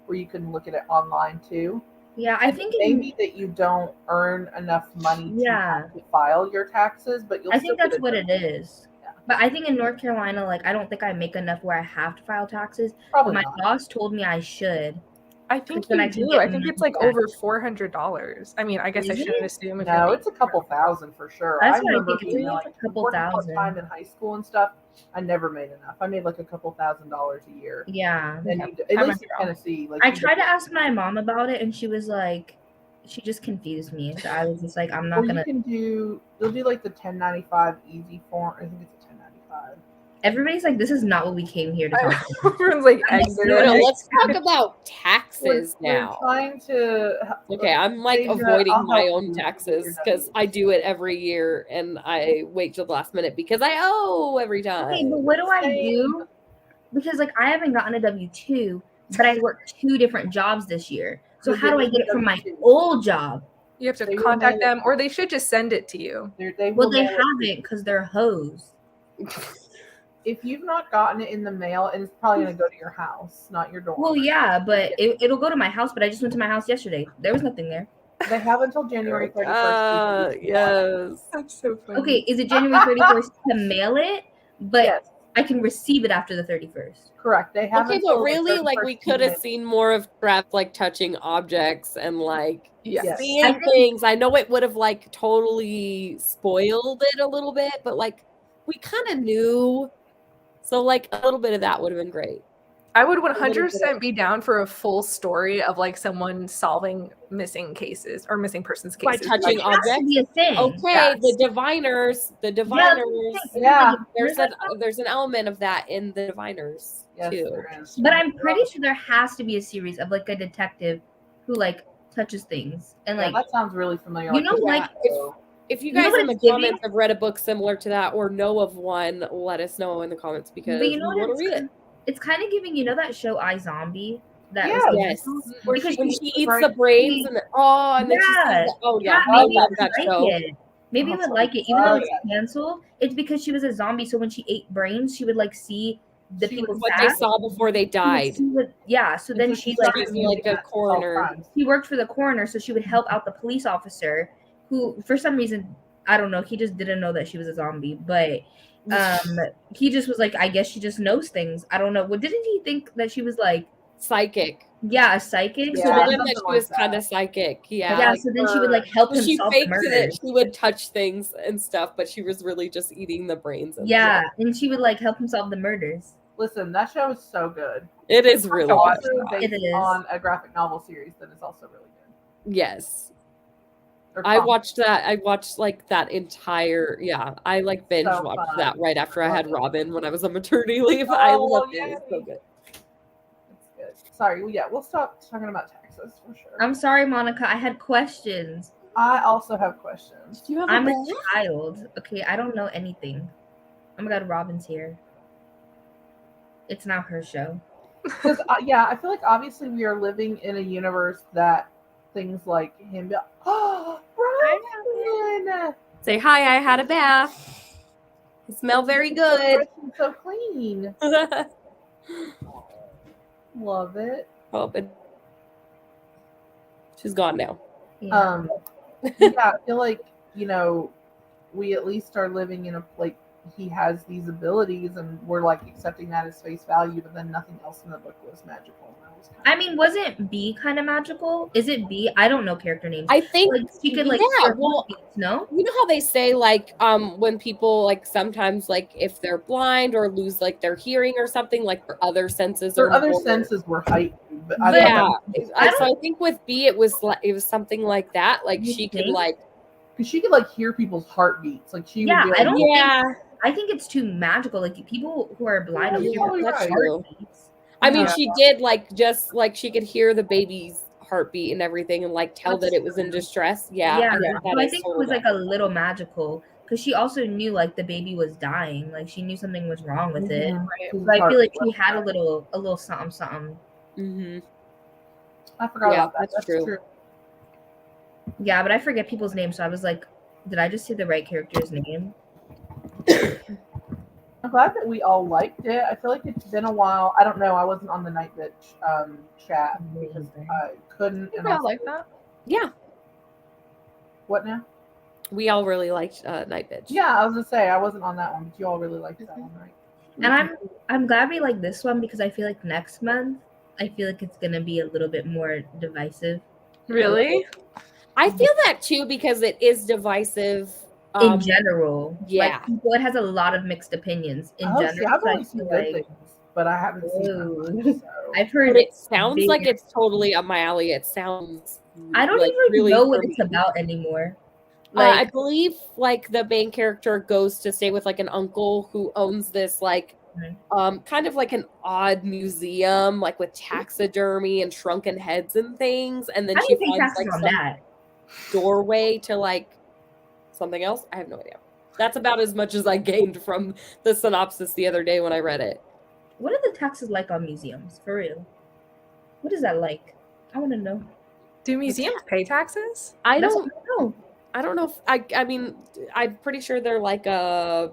Speaker 3: where you can look at it online too.
Speaker 2: Yeah, I think
Speaker 3: maybe that you don't earn enough money to have to file your taxes, but you'll
Speaker 2: I
Speaker 3: still
Speaker 2: think that's
Speaker 3: get
Speaker 2: what it is.
Speaker 3: Yeah.
Speaker 2: But I think in North Carolina, like I don't think I make enough where I have to file taxes.
Speaker 3: Probably
Speaker 2: but my
Speaker 3: not.
Speaker 2: boss told me I should.
Speaker 4: I think
Speaker 2: then
Speaker 4: you
Speaker 2: I can
Speaker 4: do.
Speaker 2: get
Speaker 4: I think it's like
Speaker 2: money back.
Speaker 4: over $400. I mean, I guess I
Speaker 2: Is
Speaker 4: shouldn't
Speaker 2: it?
Speaker 4: assume if
Speaker 3: No,
Speaker 4: you're
Speaker 3: it's a couple thousand for sure.
Speaker 2: That's
Speaker 3: I
Speaker 2: what I
Speaker 3: remember
Speaker 2: think. It's
Speaker 3: being
Speaker 2: only
Speaker 3: like
Speaker 2: a couple
Speaker 3: working part
Speaker 2: thousand.
Speaker 3: time in high school and stuff. I never made enough. I made like a couple $1,000s a year.
Speaker 2: Yeah.
Speaker 3: And
Speaker 4: Yeah,
Speaker 3: at
Speaker 4: I
Speaker 3: least
Speaker 4: might
Speaker 3: in
Speaker 4: be wrong.
Speaker 3: Tennessee, like
Speaker 2: I
Speaker 3: you
Speaker 2: tried to
Speaker 3: don't-
Speaker 2: ask my mom about it, and she was like, she just confused me. So I was just like, I'm not
Speaker 3: Or
Speaker 2: gonna.
Speaker 3: you can do. You'll do like the 1095 easy form. I think it's a 1095.
Speaker 2: Everybody's like, this is not what we came here to talk about.
Speaker 4: Everyone's like,
Speaker 2: I'm
Speaker 4: exit.
Speaker 2: like,
Speaker 1: No, let's talk about taxes
Speaker 3: We're
Speaker 1: now.
Speaker 3: trying to.
Speaker 1: Okay, I'm like
Speaker 3: Phaedra,
Speaker 1: avoiding
Speaker 3: I'll
Speaker 1: my
Speaker 3: help
Speaker 1: own
Speaker 3: you with
Speaker 1: taxes
Speaker 3: your
Speaker 1: because I do it every year and I wait till the last minute because I owe every time.
Speaker 2: Okay, but what do I do? Because like I haven't gotten a W-2, but I worked 2 different jobs this year. So
Speaker 3: You'll
Speaker 2: how do
Speaker 3: get
Speaker 2: I get it from my
Speaker 3: W-2.
Speaker 2: old job?
Speaker 4: You have to
Speaker 3: They will
Speaker 4: contact
Speaker 3: mail it
Speaker 4: them, or they should just send it to you.
Speaker 3: They
Speaker 2: Well,
Speaker 3: will
Speaker 2: they
Speaker 3: mail it to you.
Speaker 2: haven't because they're hoes.
Speaker 3: If you've not gotten it in the mail, and it's probably going to go to your house, not your dorm.
Speaker 2: Well, yeah, but it'll go to my house. But I just went to my house yesterday. There was nothing there.
Speaker 3: They have until January 31st.
Speaker 1: Yes.
Speaker 4: That's so funny.
Speaker 2: Okay, is it January 31st to mail it? But
Speaker 3: Yes,
Speaker 2: I can receive it after the 31st.
Speaker 3: correct. They have
Speaker 1: Okay,
Speaker 3: until
Speaker 1: but
Speaker 3: the
Speaker 1: really, like, we
Speaker 3: 31st to
Speaker 1: could have
Speaker 3: mail.
Speaker 1: seen more of Trav, like, touching objects and, like,
Speaker 3: Yes.
Speaker 1: seeing
Speaker 2: I think-
Speaker 1: things. I know it would have, like, totally spoiled it a little bit, but, like, we kind of knew. So, like, a little bit of that would have been great.
Speaker 4: I would 100% be down for a full story of like someone solving missing cases or missing persons
Speaker 1: By
Speaker 4: cases.
Speaker 1: touching
Speaker 2: It has to
Speaker 1: objects?
Speaker 2: be a thing.
Speaker 1: Okay,
Speaker 4: Yes.
Speaker 1: the diviners.
Speaker 3: Yeah.
Speaker 1: There's an element of that in the diviners
Speaker 3: Yes,
Speaker 1: too.
Speaker 3: there is.
Speaker 2: But I'm pretty sure there has to be a series of like a detective who like touches things and
Speaker 3: Yeah,
Speaker 2: like
Speaker 3: that sounds really familiar.
Speaker 2: you know, like
Speaker 1: If you
Speaker 2: You know
Speaker 1: guys
Speaker 2: what
Speaker 1: in the
Speaker 2: it's giving?
Speaker 1: comments have read a book similar to that or know of one, let us know in the comments because
Speaker 2: but you know
Speaker 1: we
Speaker 2: what
Speaker 1: want to read it.
Speaker 2: it's kind of giving, you know, that show iZombie that
Speaker 3: Yeah.
Speaker 2: was
Speaker 1: Yes.
Speaker 3: Where
Speaker 2: because
Speaker 1: When
Speaker 3: she
Speaker 1: she eats
Speaker 3: right-
Speaker 1: the brains and then she
Speaker 2: Yeah.
Speaker 1: sees oh
Speaker 2: yeah,
Speaker 1: yeah, I
Speaker 2: maybe
Speaker 1: love
Speaker 2: you
Speaker 1: that
Speaker 2: would
Speaker 1: show.
Speaker 2: like it. Maybe you would like it, even though it's canceled. It's because she was a zombie, so when she ate brains, she would like see the
Speaker 3: She
Speaker 2: people's
Speaker 3: would-
Speaker 1: What they
Speaker 2: facts.
Speaker 1: saw before they died.
Speaker 2: Yeah, so then she like
Speaker 1: started being like a coroner.
Speaker 2: She worked for the coroner, so she would help out the police officer who, for some reason, I don't know, he just didn't know that she was a zombie, but he just was like, I guess she just knows things. I don't know. Well, didn't he think that she was like
Speaker 1: Psychic.
Speaker 2: a psychic?
Speaker 3: Yeah.
Speaker 2: So
Speaker 1: Told
Speaker 2: then,
Speaker 1: him that she was kind of psychic. Yeah.
Speaker 2: yeah,
Speaker 1: like
Speaker 2: so then she would like help
Speaker 1: so
Speaker 2: him
Speaker 1: she
Speaker 2: solve the
Speaker 1: faked
Speaker 2: murders.
Speaker 1: it. She would touch things and stuff, but she was really just eating the brains. And
Speaker 2: Yeah,
Speaker 1: stuff.
Speaker 2: and she would like help him solve the murders.
Speaker 3: Listen, that show is so good.
Speaker 1: It is really
Speaker 3: Also
Speaker 1: good.
Speaker 3: based
Speaker 2: It is.
Speaker 3: on a graphic novel series that is also really good.
Speaker 1: Yes.
Speaker 3: Or
Speaker 1: I
Speaker 3: comic.
Speaker 1: watched that. I watched like that entire. Yeah, I like binge
Speaker 3: So
Speaker 1: watched
Speaker 3: fun.
Speaker 1: that right after I
Speaker 3: Love
Speaker 1: had
Speaker 3: it.
Speaker 1: Robin when I was on maternity leave. I
Speaker 3: Oh,
Speaker 1: loved it.
Speaker 3: yeah.
Speaker 1: It was so good.
Speaker 3: It's good. Sorry, well, yeah, we'll stop talking about taxes for sure.
Speaker 2: I'm sorry, Monica. I had questions.
Speaker 3: I also have questions.
Speaker 1: Do you have
Speaker 2: I'm
Speaker 1: a
Speaker 2: a child. Okay, I don't know anything. Oh my god, Robin's here. It's now her show.
Speaker 3: Because yeah, I feel like obviously we are living in a universe that things like him. Oh, Robin!
Speaker 1: Say hi. I had a bath. You smell very good.
Speaker 3: So clean. Love it.
Speaker 1: Oh, but she's gone now.
Speaker 2: Yeah.
Speaker 3: Yeah, I feel like, you know, we at least are living in a like he has these abilities and we're like accepting that as face value, but then nothing else in the book was magical. And that was
Speaker 2: I mean, wasn't B kind of magical? Is it B? I don't know character names.
Speaker 1: I think
Speaker 2: Like she could like
Speaker 1: yeah,
Speaker 2: surf
Speaker 1: well,
Speaker 2: beats, no?
Speaker 1: you know how they say like when people like sometimes like if they're blind or lose like their hearing or something like their other senses
Speaker 3: their
Speaker 1: are
Speaker 3: other
Speaker 1: more,
Speaker 3: senses were heightened, but
Speaker 1: yeah.
Speaker 2: I
Speaker 1: So I think with B it was something like that. Like
Speaker 2: You
Speaker 1: she could
Speaker 2: think?
Speaker 1: like
Speaker 3: because she could like hear people's heartbeats. Like she
Speaker 2: Yeah,
Speaker 3: would be
Speaker 2: I
Speaker 3: like,
Speaker 2: don't I think it's too magical. Like people who are blind don't
Speaker 3: Yeah,
Speaker 2: hear
Speaker 3: you're
Speaker 2: people's
Speaker 3: right.
Speaker 2: heartbeats.
Speaker 1: I mean,
Speaker 3: Yeah.
Speaker 1: she did like just like she could hear the baby's heartbeat and everything and like tell
Speaker 2: That's
Speaker 1: that it was in distress. Yeah.
Speaker 2: Yeah,
Speaker 1: I think,
Speaker 2: so I think it was like a little magical because she also knew like the baby was dying. Like she knew something was wrong with it.
Speaker 3: Mhm.
Speaker 2: So I feel like she had a little something something.
Speaker 1: Mm-hmm.
Speaker 3: I forgot
Speaker 1: Yeah,
Speaker 3: about that.
Speaker 1: that's true.
Speaker 2: Yeah, but I forget people's names, so I was like, did I just say the right character's name?
Speaker 3: I'm glad that we all liked it. I feel like it's been a while. I don't know. I wasn't on the Night Bitch chat because I couldn't.
Speaker 4: And I like that.
Speaker 1: Yeah.
Speaker 3: What now?
Speaker 1: We all really liked Night Bitch.
Speaker 3: Yeah, I was gonna say I wasn't on that one, but you all really liked that one, right?
Speaker 2: And I'm glad we like this one because I feel like next month I feel like it's gonna be a little bit more divisive.
Speaker 4: Really?
Speaker 1: I feel that too because it is divisive
Speaker 2: in general.
Speaker 1: Yeah.
Speaker 2: Like, it has a lot of mixed opinions in general.
Speaker 3: See, I've only seen good things, but I haven't seen that much, so.
Speaker 2: I've heard
Speaker 1: but it sounds like it's totally up my alley. It sounds
Speaker 2: I don't
Speaker 1: like
Speaker 2: even
Speaker 1: really
Speaker 2: know what it's about anymore.
Speaker 1: Like, I believe like the main character goes to stay with like an uncle who owns this like kind of like an odd museum, like with taxidermy and shrunken heads and things. And then she finds like some doorway to like something else. I have no idea. That's about as much as I gained from the synopsis the other day when I read it.
Speaker 2: What are the taxes like on museums? For real? What is that like? I want to know.
Speaker 4: Do museums pay taxes?
Speaker 1: I don't know. I don't know if I mean, I'm pretty sure they're like a,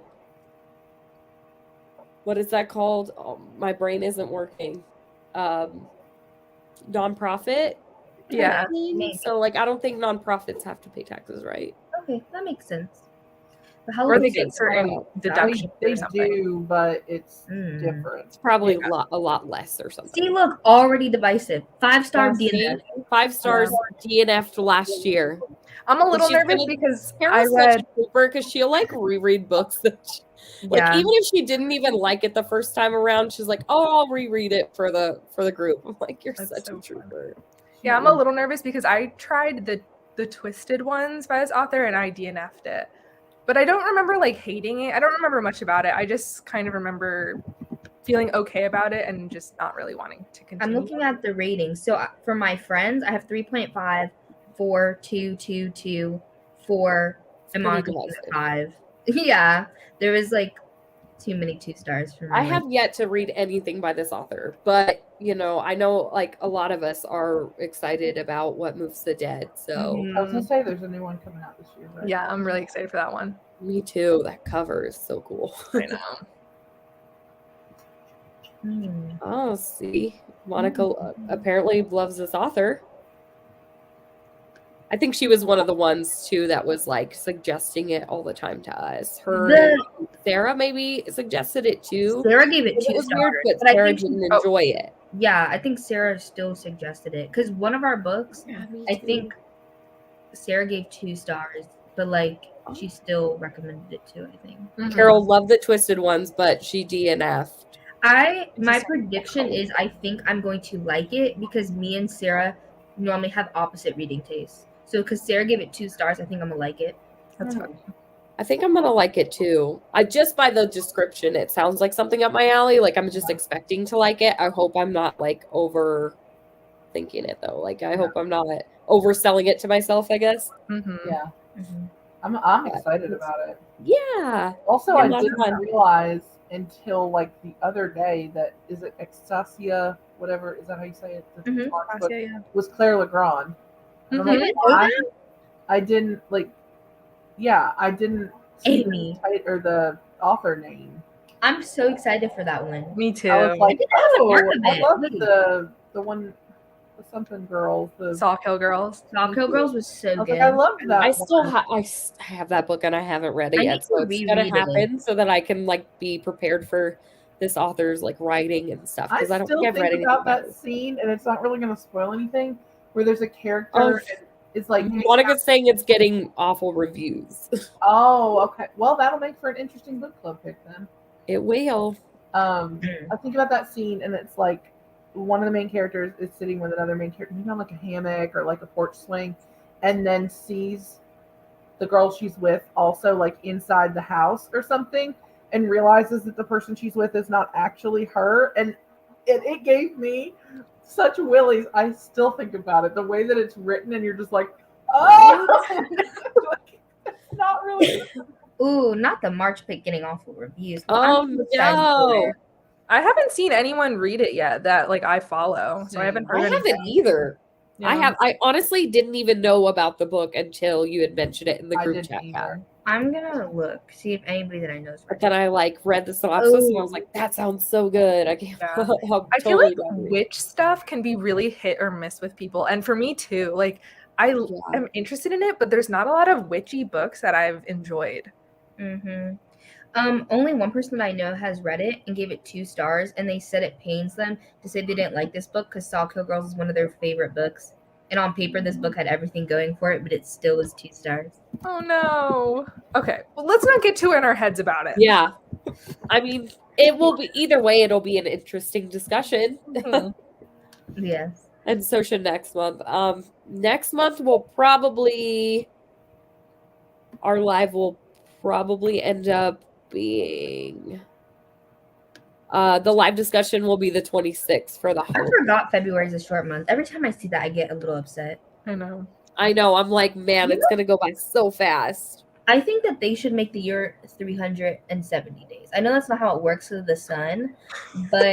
Speaker 1: what is that called? Oh, my brain isn't working. Nonprofit.
Speaker 2: Yeah.
Speaker 1: So like, I don't think nonprofits have to pay taxes, right?
Speaker 2: Okay, that makes sense.
Speaker 4: But how or they get certain deductions.
Speaker 3: They do, but it's different.
Speaker 1: It's probably a lot less or something.
Speaker 2: See, look, already divisive. 5-star DNF.
Speaker 1: 5 stars DNF'd last year.
Speaker 4: I'm a little nervous because I read
Speaker 1: because she'll like reread books that like even if she didn't even like it the first time around, she's like, oh, I'll reread it for the group. I'm like, you're such a trooper.
Speaker 4: Yeah, I'm a little nervous because I tried the Twisted ones by this author and I DNF'd it. But I don't remember like hating it. I don't remember much about it. I just kind of remember feeling okay about it and just not really wanting to continue.
Speaker 2: I'm looking at the ratings. So for my friends, I have 3.5, 4, 2, 2, 2, 4, and Monica 5. Yeah, there was like too many 2 stars for me.
Speaker 1: I have yet to read anything by this author, but you know, I know like a lot of us are excited about What Moves the Dead. So
Speaker 3: I was gonna say there's a new one coming out this year. Right?
Speaker 4: Yeah, I'm really excited for that one.
Speaker 1: Me too. That cover is so cool.
Speaker 4: I know.
Speaker 1: Oh, see, Monica apparently loves this author. I think she was one of the ones too that was like suggesting it all the time to us. Sarah maybe suggested it too.
Speaker 2: Sarah gave it 2 stars,
Speaker 1: weird, but Sarah didn't enjoy it.
Speaker 2: Yeah, I think Sarah still suggested it because one of our books, I think Sarah gave 2 stars, but like she still recommended it too. I think
Speaker 1: Carol loved the Twisted ones, but she DNF'd.
Speaker 2: My prediction is I think I'm going to like it because me and Sarah normally have opposite reading tastes. So because Sarah gave it 2 stars, I think I'm gonna like it.
Speaker 4: That's fun.
Speaker 1: I think I'm gonna like it too. I just by the description, it sounds like something up my alley. Like I'm just expecting to like it. I hope I'm not like overthinking it though. Like I hope I'm not overselling it to myself, I guess.
Speaker 3: Yeah. I'm excited about it.
Speaker 1: Yeah.
Speaker 3: Also, I didn't realize until like the other day that is it Extasia, whatever, is that how you say it? Was Claire Legrand. I don't know why. I didn't I didn't see the author name.
Speaker 2: I'm so excited for that one.
Speaker 4: Me too.
Speaker 3: I was like, I love the one, the something girls, the
Speaker 4: Sawkill Girls.
Speaker 2: Sawkill Girls was so good.
Speaker 3: Like, I loved that.
Speaker 1: I still have that book and I haven't read it yet, so it's gonna happen so that I can like be prepared for this author's like writing and stuff. Because I don't think I've read anything
Speaker 3: about that scene, and it's not really going to spoil anything. Where there's a character, and it's like
Speaker 1: Monica's saying it's getting awful reviews.
Speaker 3: Oh, okay. Well, that'll make for an interesting book club pick then.
Speaker 1: It will.
Speaker 3: I think about that scene, and it's like one of the main characters is sitting with another main character, maybe on like a hammock or like a porch swing, and then sees the girl she's with also like inside the house or something, and realizes that the person she's with is not actually her, and it gave me such willies. I still think about it. The way that it's written, and you're just like, oh, it's not really.
Speaker 2: Ooh, not the March pick getting awful reviews.
Speaker 1: Oh no!
Speaker 4: I haven't seen anyone read it yet that like I follow, so I haven't heard.
Speaker 1: I haven't either. Yeah. I honestly didn't even know about the book until you had mentioned it in the group chat.
Speaker 2: I'm gonna look, see if anybody that I know is
Speaker 1: But
Speaker 2: read
Speaker 1: then
Speaker 2: it.
Speaker 1: I like read the synopsis and I was like, that sounds so good. I can't.
Speaker 4: Yeah.
Speaker 1: I'll
Speaker 4: I feel
Speaker 1: totally
Speaker 4: like
Speaker 1: down to read.
Speaker 4: witch stuff can be really hit or miss with people, and for me too. Like I am interested in it, but there's not a lot of witchy books that I've enjoyed.
Speaker 2: Only one person that I know has read it and gave it 2 stars, and they said it pains them to say they didn't like this book because Saw Kill Girls is one of their favorite books. And on paper, this book had everything going for it, but it still was 2 stars.
Speaker 4: Oh no. Okay, well, let's not get too in our heads about it.
Speaker 1: Yeah. I mean, it will be either way. It'll be an interesting discussion.
Speaker 2: Yes.
Speaker 1: And so should next month. Next month will probably our live will probably end up being the live discussion will be the 26th for the
Speaker 2: I
Speaker 1: holiday.
Speaker 2: forgot February is a short month. Every time I see that, I get a little upset.
Speaker 4: I know.
Speaker 1: I'm like, man, it's gonna go by so fast.
Speaker 2: I think that they should make the year 370 days. I know that's not how it works with the sun, but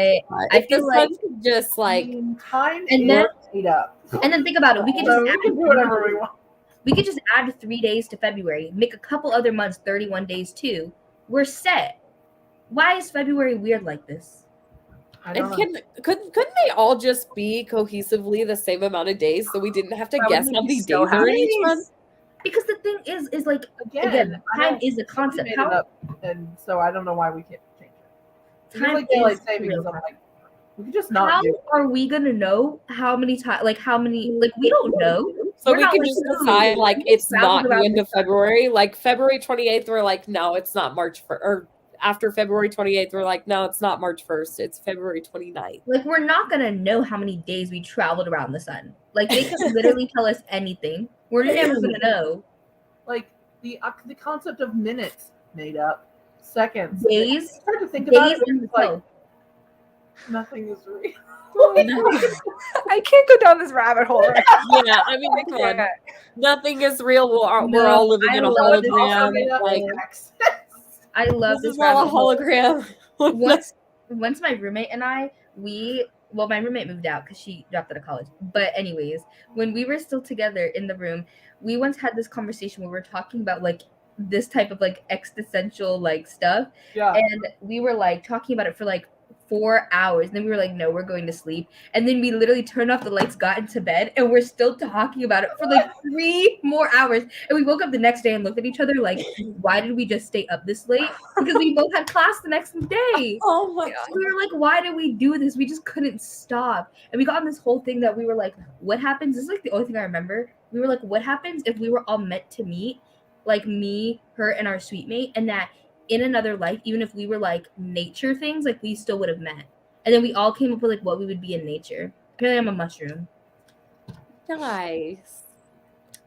Speaker 2: I feel like
Speaker 1: just like
Speaker 3: time
Speaker 2: and
Speaker 3: is
Speaker 2: then
Speaker 3: made up.
Speaker 2: And then think about it. We could just
Speaker 3: we can do whatever we want.
Speaker 2: We could just add 3 days to February, make a couple other months 31 days too. We're set. Why is February weird like this?
Speaker 1: And couldn't they all just be cohesively the same amount of days so we didn't have to guess how many days are in each month?
Speaker 2: Because the thing is like again time is a concept.
Speaker 3: And so I don't know why we can't change it.
Speaker 2: Time
Speaker 3: like daylight savings. I'm like, we could just not.
Speaker 2: How are we gonna know how many times? Like how many? Like we don't know.
Speaker 1: So we can just decide like it's not the end of February. Like February 28th, we're like, no, it's not March 1st. Or after February 28th, we're like, no, it's not March 1st. It's February 29th.
Speaker 2: Like we're not gonna know how many days we traveled around the sun. Like they could literally tell us anything. We're never gonna know.
Speaker 3: Like the concept of minutes made up, seconds,
Speaker 2: days.
Speaker 3: It's hard to think about it. It's like nothing is real.
Speaker 4: I can't go down this rabbit hole.
Speaker 1: Yeah, I mean, come on. Nothing is real. We're all living in a hologram. Like,
Speaker 2: I love
Speaker 1: this is all a hologram.
Speaker 2: once my roommate and I, my roommate moved out because she dropped out of college. But anyways, when we were still together in the room, we once had this conversation where we were talking about like this type of like existential like stuff.
Speaker 3: Yeah.
Speaker 2: And we were like talking about it for like 4 hours. And then we were like, no, we're going to sleep. And then we literally turned off the lights, got into bed, and we're still talking about it for like 3 more hours. And we woke up the next day and looked at each other like, why did we just stay up this late? Because we both had class the next day.
Speaker 1: Oh my God.
Speaker 2: We were like, why did we do this? We just couldn't stop. And we got on this whole thing that we were like, what happens? This is like the only thing I remember. We were like, what happens if we were all meant to meet? Like me, her, and our suite mate, and that in another life, even if we were like nature things, like we still would have met. And then we all came up with like what we would be in nature. Apparently I'm a mushroom.
Speaker 1: Nice.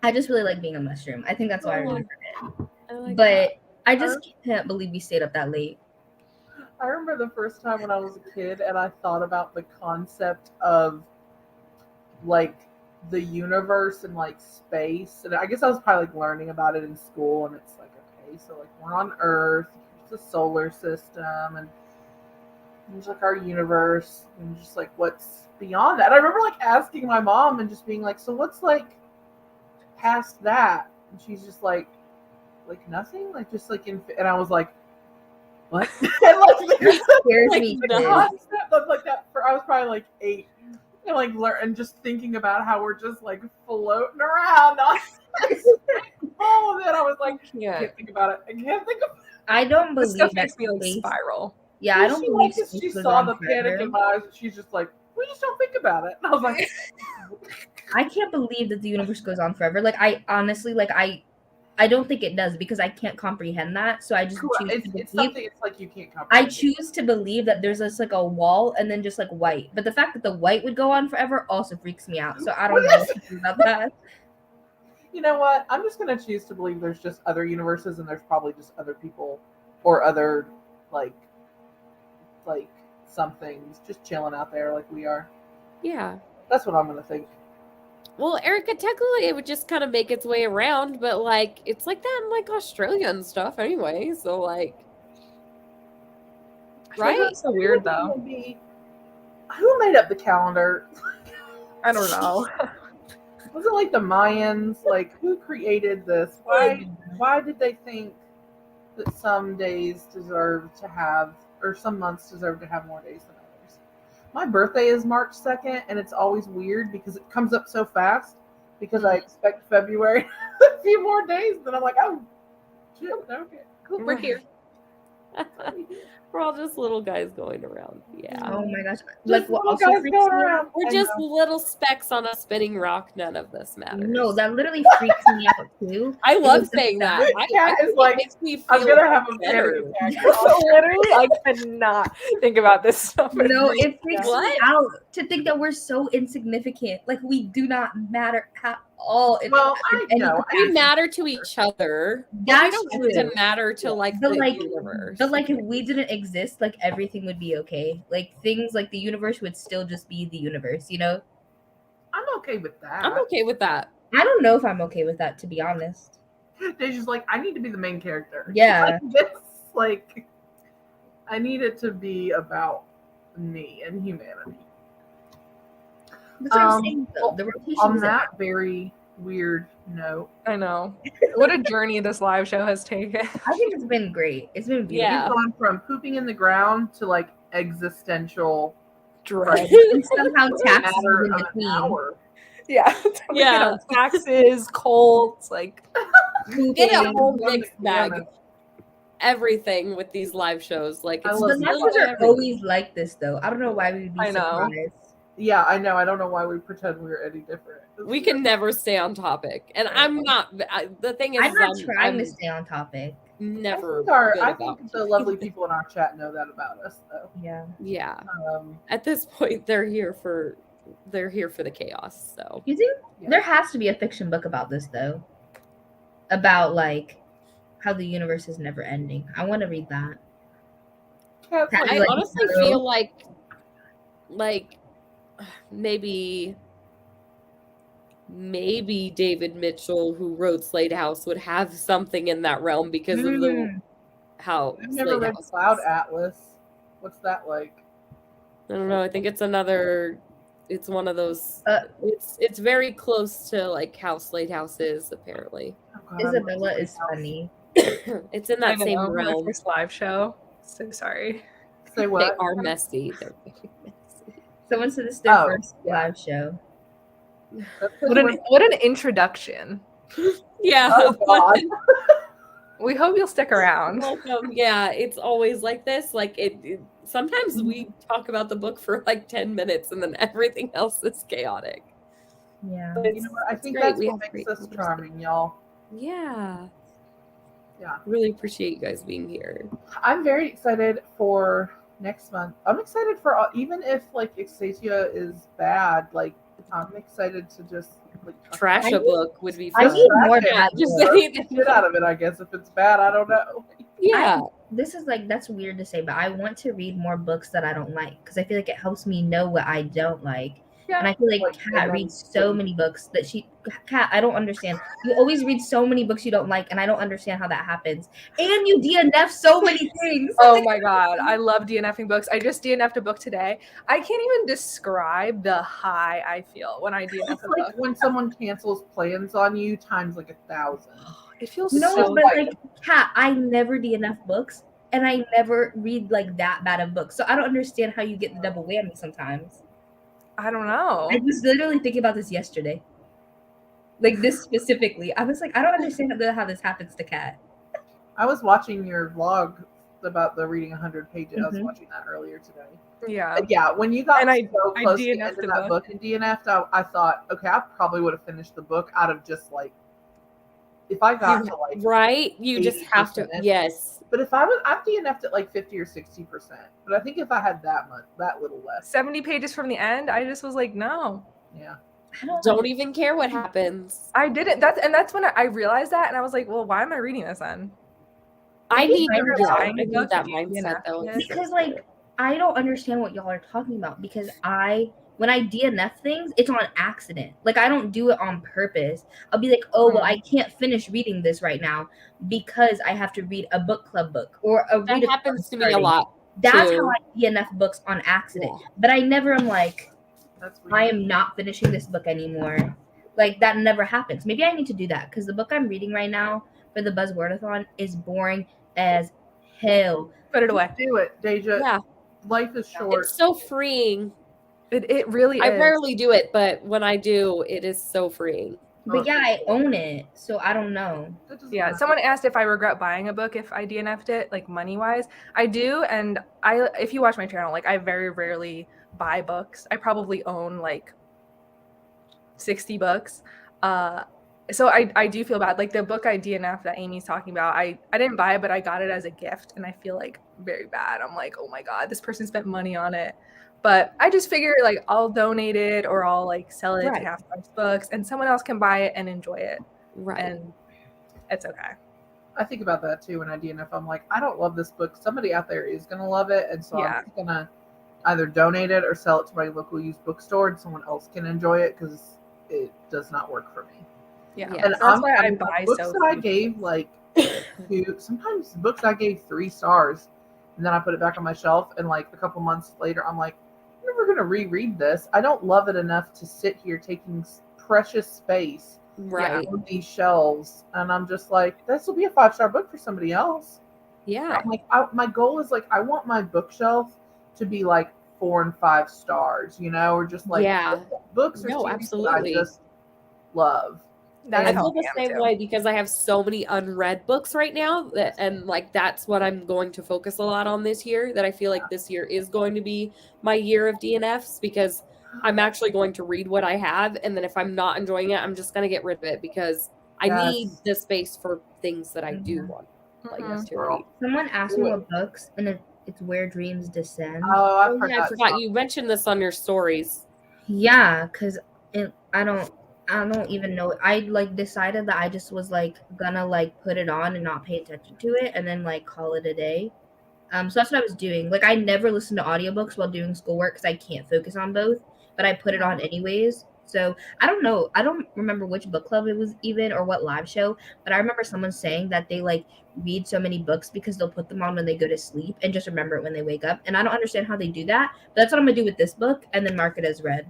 Speaker 2: I just really like being a mushroom. I think that's why I remember it. But
Speaker 1: that.
Speaker 2: I just can't believe we stayed up that late.
Speaker 3: I remember the first time when I was a kid and I thought about the concept of like the universe and like space. And I guess I was probably like learning about it in school, and it's like, okay, so like we're on Earth, it's the solar system, and there's like our universe, and just like what's beyond that. I remember like asking my mom and just being like, so what's like past that? And she's just like nothing, like just like and I was like, what? And like
Speaker 2: scares me.
Speaker 3: Like that for I was probably like 8. And like and just thinking about how we're just like floating around. Oh, and then I was like, I can't think about it. I can't think of it.
Speaker 2: I don't believe
Speaker 4: that makes me like spiral.
Speaker 2: Yeah, I don't believe
Speaker 3: she saw the panic in my eyes. She's just like, we just don't think about it. And I was like,
Speaker 2: I can't believe that the universe goes on forever. Like I honestly, like I don't think it does because I can't comprehend that. So I just choose to believe.
Speaker 3: It's something. It's like you can't comprehend.
Speaker 2: I choose to believe that there's just like a wall and then just like white. But the fact that the white would go on forever also freaks me out. So I don't know what to do about that.
Speaker 3: You know what? I'm just gonna choose to believe there's just other universes and there's probably just other people or other like somethings just chilling out there like we are.
Speaker 1: Yeah.
Speaker 3: That's what I'm gonna think.
Speaker 1: Well, Erica, technically it would just kind of make its way around, but like it's like that in like Australia and stuff anyway. So like, right?
Speaker 4: That's so weird though.
Speaker 3: Who made up the calendar?
Speaker 4: I don't know.
Speaker 3: Was it like the Mayans? Like, who created this? Why did they think that some days deserve to have, or some months deserve to have more days than others? My birthday is March 2nd, and it's always weird because it comes up so fast because I expect February a few more days. Then I'm like, oh, shit, okay.
Speaker 1: Cool, we're here. We're all just little guys going around. Yeah.
Speaker 2: Oh my gosh.
Speaker 3: Like, what else guys going around?
Speaker 1: We're just little specks on a spinning rock. None of this matters.
Speaker 2: No, that literally freaks me out too.
Speaker 1: I love saying that.
Speaker 3: It's like,
Speaker 1: makes me feel
Speaker 3: I'm gonna have a
Speaker 1: better.
Speaker 4: Literally, I cannot think about this stuff.
Speaker 2: No, it freaks me out to think that we're so insignificant. Like, we do not matter at all.
Speaker 3: Well, I know.
Speaker 1: We matter to each other.
Speaker 2: That's
Speaker 1: we don't have to matter to the universe.
Speaker 2: But like, if we didn't exist, like, everything would be okay. Like, things like the universe would still just be the universe, you know?
Speaker 3: I'm okay with that.
Speaker 1: I'm okay with that.
Speaker 2: I don't know if I'm okay with that, to be honest.
Speaker 3: Deja's like, I need to be the main character.
Speaker 2: Yeah.
Speaker 3: Like, I need it to be about me and humanity.
Speaker 2: That's what I'm saying, though. The rotation
Speaker 3: on that very weird note.
Speaker 4: I know. What a journey this live show has taken.
Speaker 2: I think it's been great. It's been beautiful.
Speaker 1: Yeah.
Speaker 3: We've gone from pooping in the ground to like existential
Speaker 4: Dread.
Speaker 2: And somehow taxes
Speaker 3: matter
Speaker 2: in
Speaker 3: of an
Speaker 2: between.
Speaker 3: hour.
Speaker 4: Yeah.
Speaker 1: Yeah.
Speaker 4: Taxes, cults, like
Speaker 1: Get a whole
Speaker 3: One
Speaker 1: mixed bag of everything with these live shows. Like, it's
Speaker 3: I love
Speaker 2: The
Speaker 3: it.
Speaker 2: numbers are always like this, though. I don't know why we'd be
Speaker 4: I know.
Speaker 2: surprised.
Speaker 3: Yeah, I know. I don't know why we pretend we're any different.
Speaker 1: We can never stay on topic, and I'm not. The thing is,
Speaker 2: I'm not trying to stay on topic.
Speaker 1: Never.
Speaker 3: I think the lovely people in our chat know that about us, though.
Speaker 2: Yeah.
Speaker 1: Yeah. At this point, they're here for the chaos. So
Speaker 2: You think
Speaker 3: Yeah.
Speaker 2: there has to be a fiction book about this, though? About like how the universe is never ending. I want to read that.
Speaker 3: Yeah, it's
Speaker 1: I
Speaker 2: like,
Speaker 1: honestly
Speaker 2: so-
Speaker 1: feel like maybe David Mitchell, who wrote Slade House, would have something in that realm because of how
Speaker 3: I've never
Speaker 1: Slade
Speaker 3: read
Speaker 1: House
Speaker 3: Cloud
Speaker 1: is.
Speaker 3: Atlas. What's that like?
Speaker 1: I don't know. I think it's one of those. It's very close to like how Slade House is apparently.
Speaker 3: Oh, God,
Speaker 2: Isabella is funny.
Speaker 1: It's in that same
Speaker 4: my
Speaker 1: realm.
Speaker 4: first live show. So sorry.
Speaker 3: Say
Speaker 1: They
Speaker 3: what?
Speaker 1: are messy. They're very messy.
Speaker 2: Someone said this is their
Speaker 3: Oh,
Speaker 2: first
Speaker 3: yeah.
Speaker 2: live show.
Speaker 4: What an introduction.
Speaker 1: Yeah.
Speaker 3: Oh, God.
Speaker 4: We hope you'll stick around.
Speaker 1: Welcome. Yeah, it's always like this. Like sometimes we talk about the book for like 10 minutes and then everything else is chaotic.
Speaker 2: Yeah.
Speaker 1: But
Speaker 3: You know what? I think
Speaker 1: great.
Speaker 3: that's
Speaker 1: We
Speaker 3: what
Speaker 1: have
Speaker 3: makes
Speaker 1: great
Speaker 3: us charming, y'all.
Speaker 1: Yeah.
Speaker 3: Yeah.
Speaker 1: Really appreciate you guys being here.
Speaker 3: I'm very excited for next month. I'm excited for even if like Ixtasia is bad, like I'm excited to just like
Speaker 1: Trash a book would be
Speaker 2: I
Speaker 1: fun.
Speaker 2: need more
Speaker 3: Yeah,
Speaker 2: bad
Speaker 1: just
Speaker 2: books.
Speaker 1: say
Speaker 3: get out of it, I guess. If it's bad, I don't know.
Speaker 1: Yeah.
Speaker 2: This is like, that's weird to say, but I want to read more books that I don't like because I feel like it helps me know what I don't like.
Speaker 4: Yeah.
Speaker 2: And I feel like
Speaker 3: Like,
Speaker 2: Kat reads so many books that Kat, I don't understand. You always read so many books you don't like, and I don't understand how that happens. And you DNF so many things.
Speaker 4: Oh my god, I love DNFing books. I just DNF'd a book today. I can't even describe the high I feel when I DNF
Speaker 3: It's
Speaker 4: a
Speaker 3: like
Speaker 4: book.
Speaker 3: when someone cancels plans on you times like 1,000.
Speaker 4: It feels
Speaker 2: No,
Speaker 4: so
Speaker 2: but
Speaker 4: good.
Speaker 2: like, Kat, I never DNF books, and I never read like that bad of books. So I don't understand how you get the double whammy sometimes.
Speaker 4: I don't know.
Speaker 2: I was literally thinking about this yesterday. Like this specifically. I was like, I don't understand how this happens to Kat.
Speaker 3: I was watching your vlog about the reading 100 pages. I was
Speaker 2: Mhm.
Speaker 3: watching that earlier today.
Speaker 4: Yeah.
Speaker 3: But yeah, when you got
Speaker 4: And I
Speaker 3: so close to the
Speaker 4: DNF'd
Speaker 3: end of
Speaker 4: the
Speaker 3: that
Speaker 4: book.
Speaker 3: book and DNF'd, I thought, okay, I probably would have finished the book out of just like, if I got to like,
Speaker 1: Right? You just have to.
Speaker 3: 80%.
Speaker 1: Yes.
Speaker 3: but if I've DNF'd at like 50 or 60%. But I think if I had that little less,
Speaker 4: 70 pages from the end, I just was like, no.
Speaker 3: yeah.
Speaker 2: I
Speaker 1: Don't even care what happens.
Speaker 4: I didn't. That's when I realized that, and I was like, well, why am I reading this then?
Speaker 1: I need
Speaker 2: I
Speaker 1: to
Speaker 2: never
Speaker 1: do
Speaker 2: tried
Speaker 1: I
Speaker 4: to
Speaker 1: need
Speaker 4: book
Speaker 1: that
Speaker 4: it,
Speaker 1: mindset though.
Speaker 4: yeah.
Speaker 2: because like I don't understand what y'all are talking about because when I DNF things, it's on accident. Like I don't do it on purpose. I'll be like, oh well, I can't finish reading this right now because I have to read a book club book or a
Speaker 1: That
Speaker 2: read
Speaker 1: happens to me a lot.
Speaker 2: That's
Speaker 1: too.
Speaker 2: how I DNF books on accident.
Speaker 1: Yeah.
Speaker 2: But I never am like,
Speaker 3: That's weird.
Speaker 2: I am not finishing this book anymore. Like that never happens. Maybe I need to do that because the book I'm reading right now for the Buzzwordathon is boring as hell.
Speaker 4: Put it away.
Speaker 3: Do it, Deja.
Speaker 1: Yeah.
Speaker 3: Life is short.
Speaker 1: It's so freeing.
Speaker 4: It really is.
Speaker 1: I rarely do it, but when I do, it is so freeing.
Speaker 2: But yeah, I own it, so I don't know.
Speaker 4: Yeah, someone asked if I regret buying a book if I DNF'd it, like money-wise. I do, and if you watch my channel, like I very rarely buy books. I probably own like 60 books. So I do feel bad. Like the book I DNF'd that Amy's talking about, I didn't buy it, but I got it as a gift, and I feel like very bad. I'm like, oh my God, this person spent money on it. But I just figure like I'll donate it or I'll like sell it to Half Price Books and someone else can buy it and enjoy it.
Speaker 1: Right.
Speaker 4: And it's okay.
Speaker 3: I think about that too when I DNF. I'm like, I don't love this book. Somebody out there is going to love it. And so I'm just going to either donate it or sell it to my local used bookstore and someone else can enjoy it because it does not work for me.
Speaker 4: Yeah.
Speaker 3: And
Speaker 4: that's why I buy
Speaker 3: books that I gave like sometimes books I gave 3 stars and then I put it back on my shelf and like a couple months later I'm like, I'm never going to reread this. I don't love it enough to sit here taking precious space on these shelves. And I'm just like, this will be a 5-star book for somebody else.
Speaker 1: Yeah.
Speaker 3: I'm like, my goal is like, I want my bookshelf to be like 4 and 5 stars, you know, or just like books or series that I just love.
Speaker 1: I feel the same way because I have so many unread books right now and like that's what I'm going to focus a lot on this year, that I feel like this year is going to be my year of DNFs because I'm actually going to read what I have, and then if I'm not enjoying it, I'm just going to get rid of it because I need the space for things that I do want to read.
Speaker 2: Someone asked me what books, and it's Where Dreams Descend.
Speaker 3: Oh,
Speaker 1: I forgot you mentioned this on your stories.
Speaker 2: Yeah, because I don't even know. I like decided that I just was like gonna like put it on and not pay attention to it and then like call it a day. So that's what I was doing. Like I never listen to audiobooks while doing schoolwork because I can't focus on both, but I put it on anyways. So I don't know. I don't remember which book club it was even or what live show, but I remember someone saying that they like read so many books because they'll put them on when they go to sleep and just remember it when they wake up. And I don't understand how they do that, but that's what I'm gonna do with this book and then mark it as read.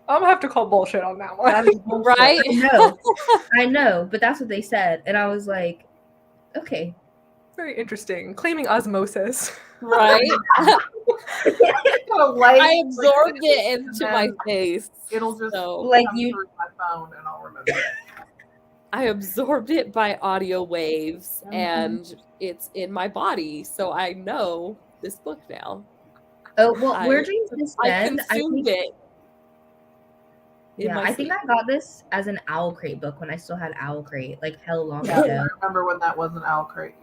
Speaker 4: I'm gonna have to call bullshit on that one.
Speaker 1: Right?
Speaker 2: I know, but that's what they said. And I was like, okay.
Speaker 4: Very interesting. Claiming osmosis.
Speaker 1: Right? I absorbed it into my face.
Speaker 3: It'll just
Speaker 2: like you
Speaker 3: through my phone and I'll remember it.
Speaker 1: I absorbed it by audio waves and it's in my body, so I know this book now.
Speaker 2: Oh, well, Where Dreams Descend,
Speaker 1: I consumed it.
Speaker 2: Yeah, I think I got this as an Owl Crate book when I still had Owl Crate, like hell long ago.
Speaker 3: I remember when that was an Owl Crate,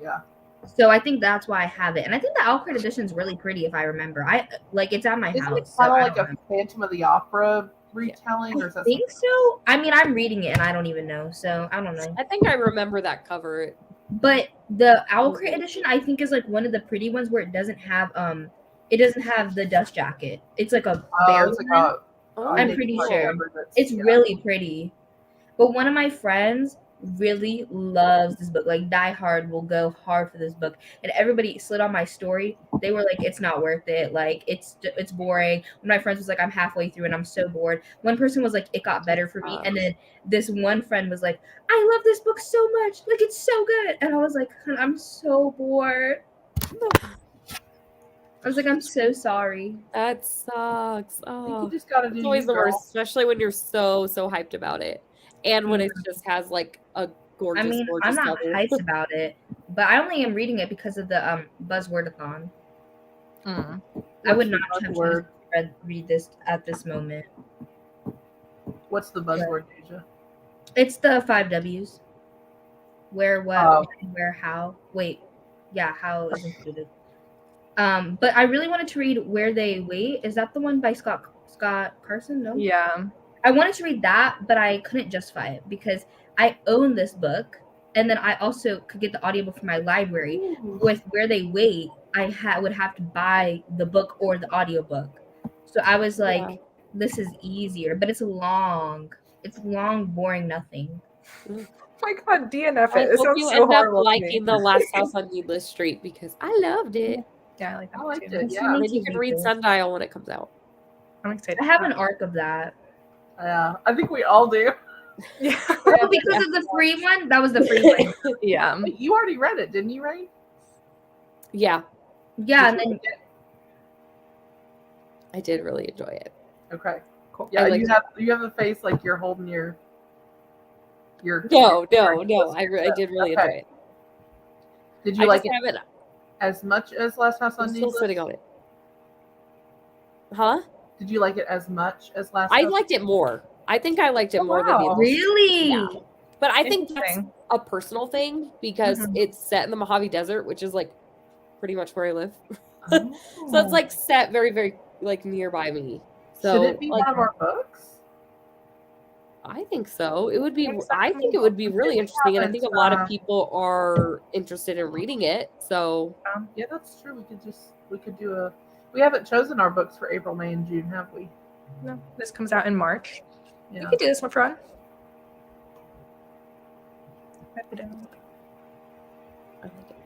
Speaker 2: So I think that's why I have it. And I think the Owl Crate edition is really pretty if I remember. It's at my house.
Speaker 3: It's kind of like a Phantom of the Opera retelling? Or
Speaker 2: I think so. I mean, I'm reading it and I don't even know. So I don't know.
Speaker 1: I think I remember that cover.
Speaker 2: But the Owl Crate edition, I think, is like one of the pretty ones where it doesn't have the dust jacket. It's like a bear. I'm pretty sure. It's really pretty. But one of my friends really loves this book. Like Die Hard will go hard for this book. And everybody slid on my story. They were like, it's not worth it. Like it's boring. One of my friends was like, I'm halfway through and I'm so bored. One person was like, it got better for me. And then this one friend was like, I love this book so much. Like it's so good. And I was like, I'm so bored. I was like, I'm so sorry.
Speaker 1: That sucks.
Speaker 3: Oh, you just gotta do.
Speaker 1: It's always the worst, especially when you're so hyped about it, and when it just has like a gorgeous.
Speaker 2: I mean,
Speaker 1: gorgeous
Speaker 2: I'm not
Speaker 1: cover.
Speaker 2: hyped about it, but I only am reading it because of the Buzzwordathon. I would not have to read this at this moment.
Speaker 3: What's the buzzword, Deja?
Speaker 2: It's the 5 W's. Where, what, when, where, how. Wait, yeah, how is included. But I really wanted to read Where They Wait. Is that the one by Scott Carson? No.
Speaker 4: Yeah.
Speaker 2: I wanted to read that, but I couldn't justify it because I own this book, and then I also could get the audiobook from my library. With Where They Wait, I would have to buy the book or the audiobook. So I was like, this is easier, but it's long. It's long, boring, nothing.
Speaker 4: Oh my God, DNF
Speaker 1: I
Speaker 4: it. It
Speaker 1: hope
Speaker 4: sounds
Speaker 1: you
Speaker 4: so
Speaker 1: end up
Speaker 4: horrible.
Speaker 1: liking The Last House on Needless Street because I loved it.
Speaker 4: Yeah, I like that.
Speaker 3: I liked
Speaker 4: too.
Speaker 3: it. Yeah,
Speaker 1: Maybe you can read Sundial when it comes out.
Speaker 4: I'm excited.
Speaker 2: I have an arc of that.
Speaker 3: Yeah, I think we all do.
Speaker 4: Yeah.
Speaker 2: Oh, because of the free one? That was the free one.
Speaker 4: Yeah.
Speaker 3: Wait, you already read it, didn't you, Raine?
Speaker 1: Yeah,
Speaker 2: Yeah,
Speaker 3: Did
Speaker 2: and
Speaker 3: you
Speaker 2: then
Speaker 3: like it?
Speaker 1: I did really enjoy it.
Speaker 3: Okay.
Speaker 4: Cool.
Speaker 3: Yeah,
Speaker 1: liked
Speaker 3: you have the face like you're holding your
Speaker 1: No. I did really enjoy it.
Speaker 3: Did you
Speaker 1: I
Speaker 3: like
Speaker 1: just
Speaker 3: it
Speaker 1: haven't.
Speaker 3: as much as Last House on
Speaker 1: I'm still
Speaker 3: Needless?
Speaker 1: sitting on it. Huh?
Speaker 3: Did you like it as much as Last
Speaker 1: I
Speaker 3: House?
Speaker 1: liked it more. I think I liked it
Speaker 4: Oh,
Speaker 1: more than
Speaker 4: wow.
Speaker 1: Needless.
Speaker 2: really?
Speaker 1: Yeah. But I think that's
Speaker 4: Interesting.
Speaker 1: a personal thing because
Speaker 4: Mhm.
Speaker 1: it's set in the Mojave Desert, which is like pretty much where I live.
Speaker 3: Oh.
Speaker 1: So it's like set very, very like nearby me. So
Speaker 3: Should it be
Speaker 1: like
Speaker 3: one of our books?
Speaker 1: I think so. It would be
Speaker 2: It's
Speaker 1: I think it would be really interesting, and I think a lot of people are interested in reading it. So
Speaker 3: Yeah, that's true. We haven't chosen our books for April, May, and June, have we?
Speaker 4: No, this comes out in March.
Speaker 3: Yeah.
Speaker 4: You could do this one for fun.
Speaker 1: I like it.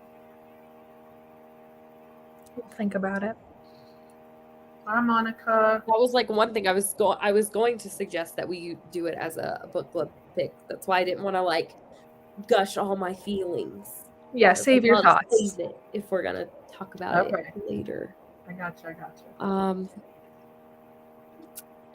Speaker 4: We'll think about it.
Speaker 3: Bye, Monica.
Speaker 1: That was like one thing I was going to suggest that we do it as a book club pick. That's why I didn't want to like gush all my feelings.
Speaker 4: Yeah, save your thoughts.
Speaker 1: Save it if we're gonna talk about
Speaker 3: Okay.
Speaker 1: it later.
Speaker 3: I gotcha.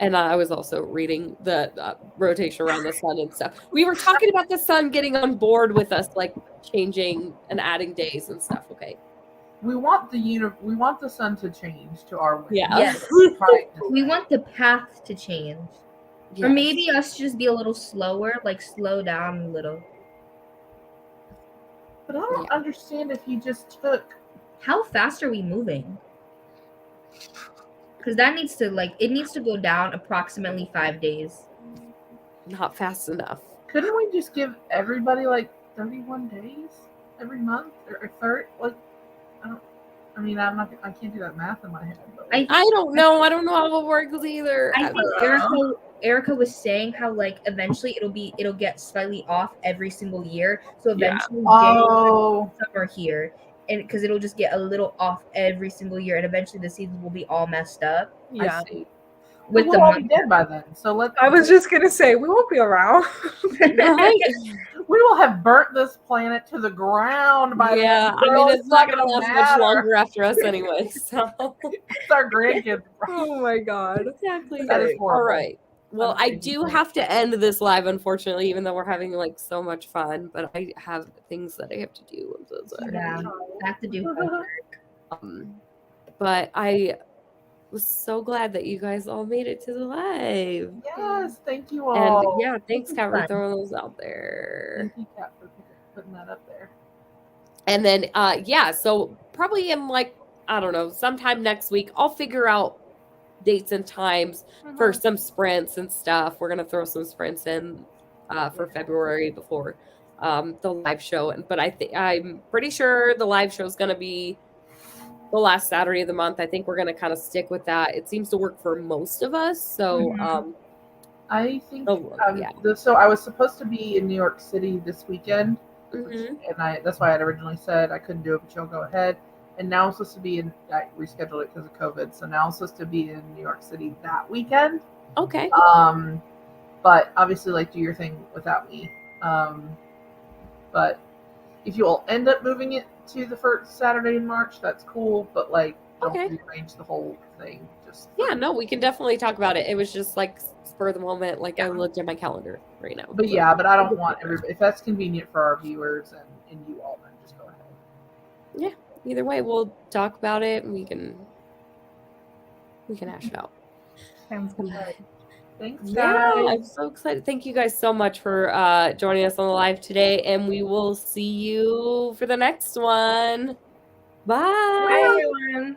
Speaker 1: And I was also reading the rotation around the sun and stuff. We were talking about the sun getting on board with us, like changing and adding days and stuff. Okay.
Speaker 3: We want the sun to change to our way.
Speaker 1: Yeah.
Speaker 2: Yes.
Speaker 3: Right.
Speaker 2: We want the path to change.
Speaker 1: Yes.
Speaker 2: Or maybe us just be a little slower, like slow down a little.
Speaker 3: But I don't understand if you just took.
Speaker 2: How fast are we moving? Because that needs to go down approximately 5 days.
Speaker 1: Not fast enough.
Speaker 3: Couldn't we just give everybody like 31 days every month or 30? Like, I can't do that math in my head. But
Speaker 2: I
Speaker 1: don't know. I don't know how it works either.
Speaker 2: I think Erica was saying how like eventually it'll get slightly off every single year. So eventually January, summer here, and because it'll just get a little off every single year, and eventually the seasons will be all messed up.
Speaker 4: Yeah.
Speaker 3: I see.
Speaker 2: With
Speaker 3: we'll
Speaker 2: the
Speaker 3: all be dead by then. So
Speaker 4: I was just gonna say we won't be around.
Speaker 1: Right?
Speaker 3: We will have burnt this planet to the ground by then.
Speaker 1: I mean, it's not gonna last much longer after us anyway. So
Speaker 3: it's our grandkids.
Speaker 4: Oh my god.
Speaker 1: Exactly.
Speaker 3: That is horrible.
Speaker 1: All right. Well, I do have to end this live, unfortunately, even though we're having like so much fun. But I have things that I have to do. I'm so sorry.
Speaker 2: Yeah, I have to do homework.
Speaker 1: But I was so glad that you guys all made it to the live.
Speaker 3: Yes, thank you all.
Speaker 1: And yeah, thanks, Kat, for throwing those out there.
Speaker 3: Thank you, Kat, for putting that up there.
Speaker 1: And then, so probably in like, I don't know, sometime next week, I'll figure out dates and times for some sprints and stuff. We're going to throw some sprints in for February before the live show. But I'm pretty sure the live show is going to be the last Saturday of the month. I think we're going to kind of stick with that. It seems to work for most of us. So,
Speaker 3: I think,
Speaker 1: yeah.
Speaker 3: So I was supposed to be in New York City this weekend.
Speaker 1: Mm-hmm.
Speaker 3: And that's why I had originally said I couldn't do it, but you'll go ahead. And now I'm supposed to be I rescheduled it because of COVID. So now I'm supposed to be in New York City that weekend.
Speaker 1: Okay.
Speaker 3: But obviously, like, do your thing without me. But if you will end up moving it to the first Saturday in March, that's cool. But like, don't rearrange the whole thing.
Speaker 1: We can definitely talk about it. It was just like spur of the moment. Like, I looked at my calendar right now.
Speaker 3: But but I don't want everybody. If that's convenient for our viewers and you all, then just go ahead.
Speaker 1: Yeah. Either way, we'll talk about it and we can hash it out.
Speaker 4: Sounds good.
Speaker 3: Thanks, guys.
Speaker 1: Yeah, I'm so excited. Thank you guys so much for joining us on the live today, and we will see you for the next one. Bye.
Speaker 2: Bye, everyone.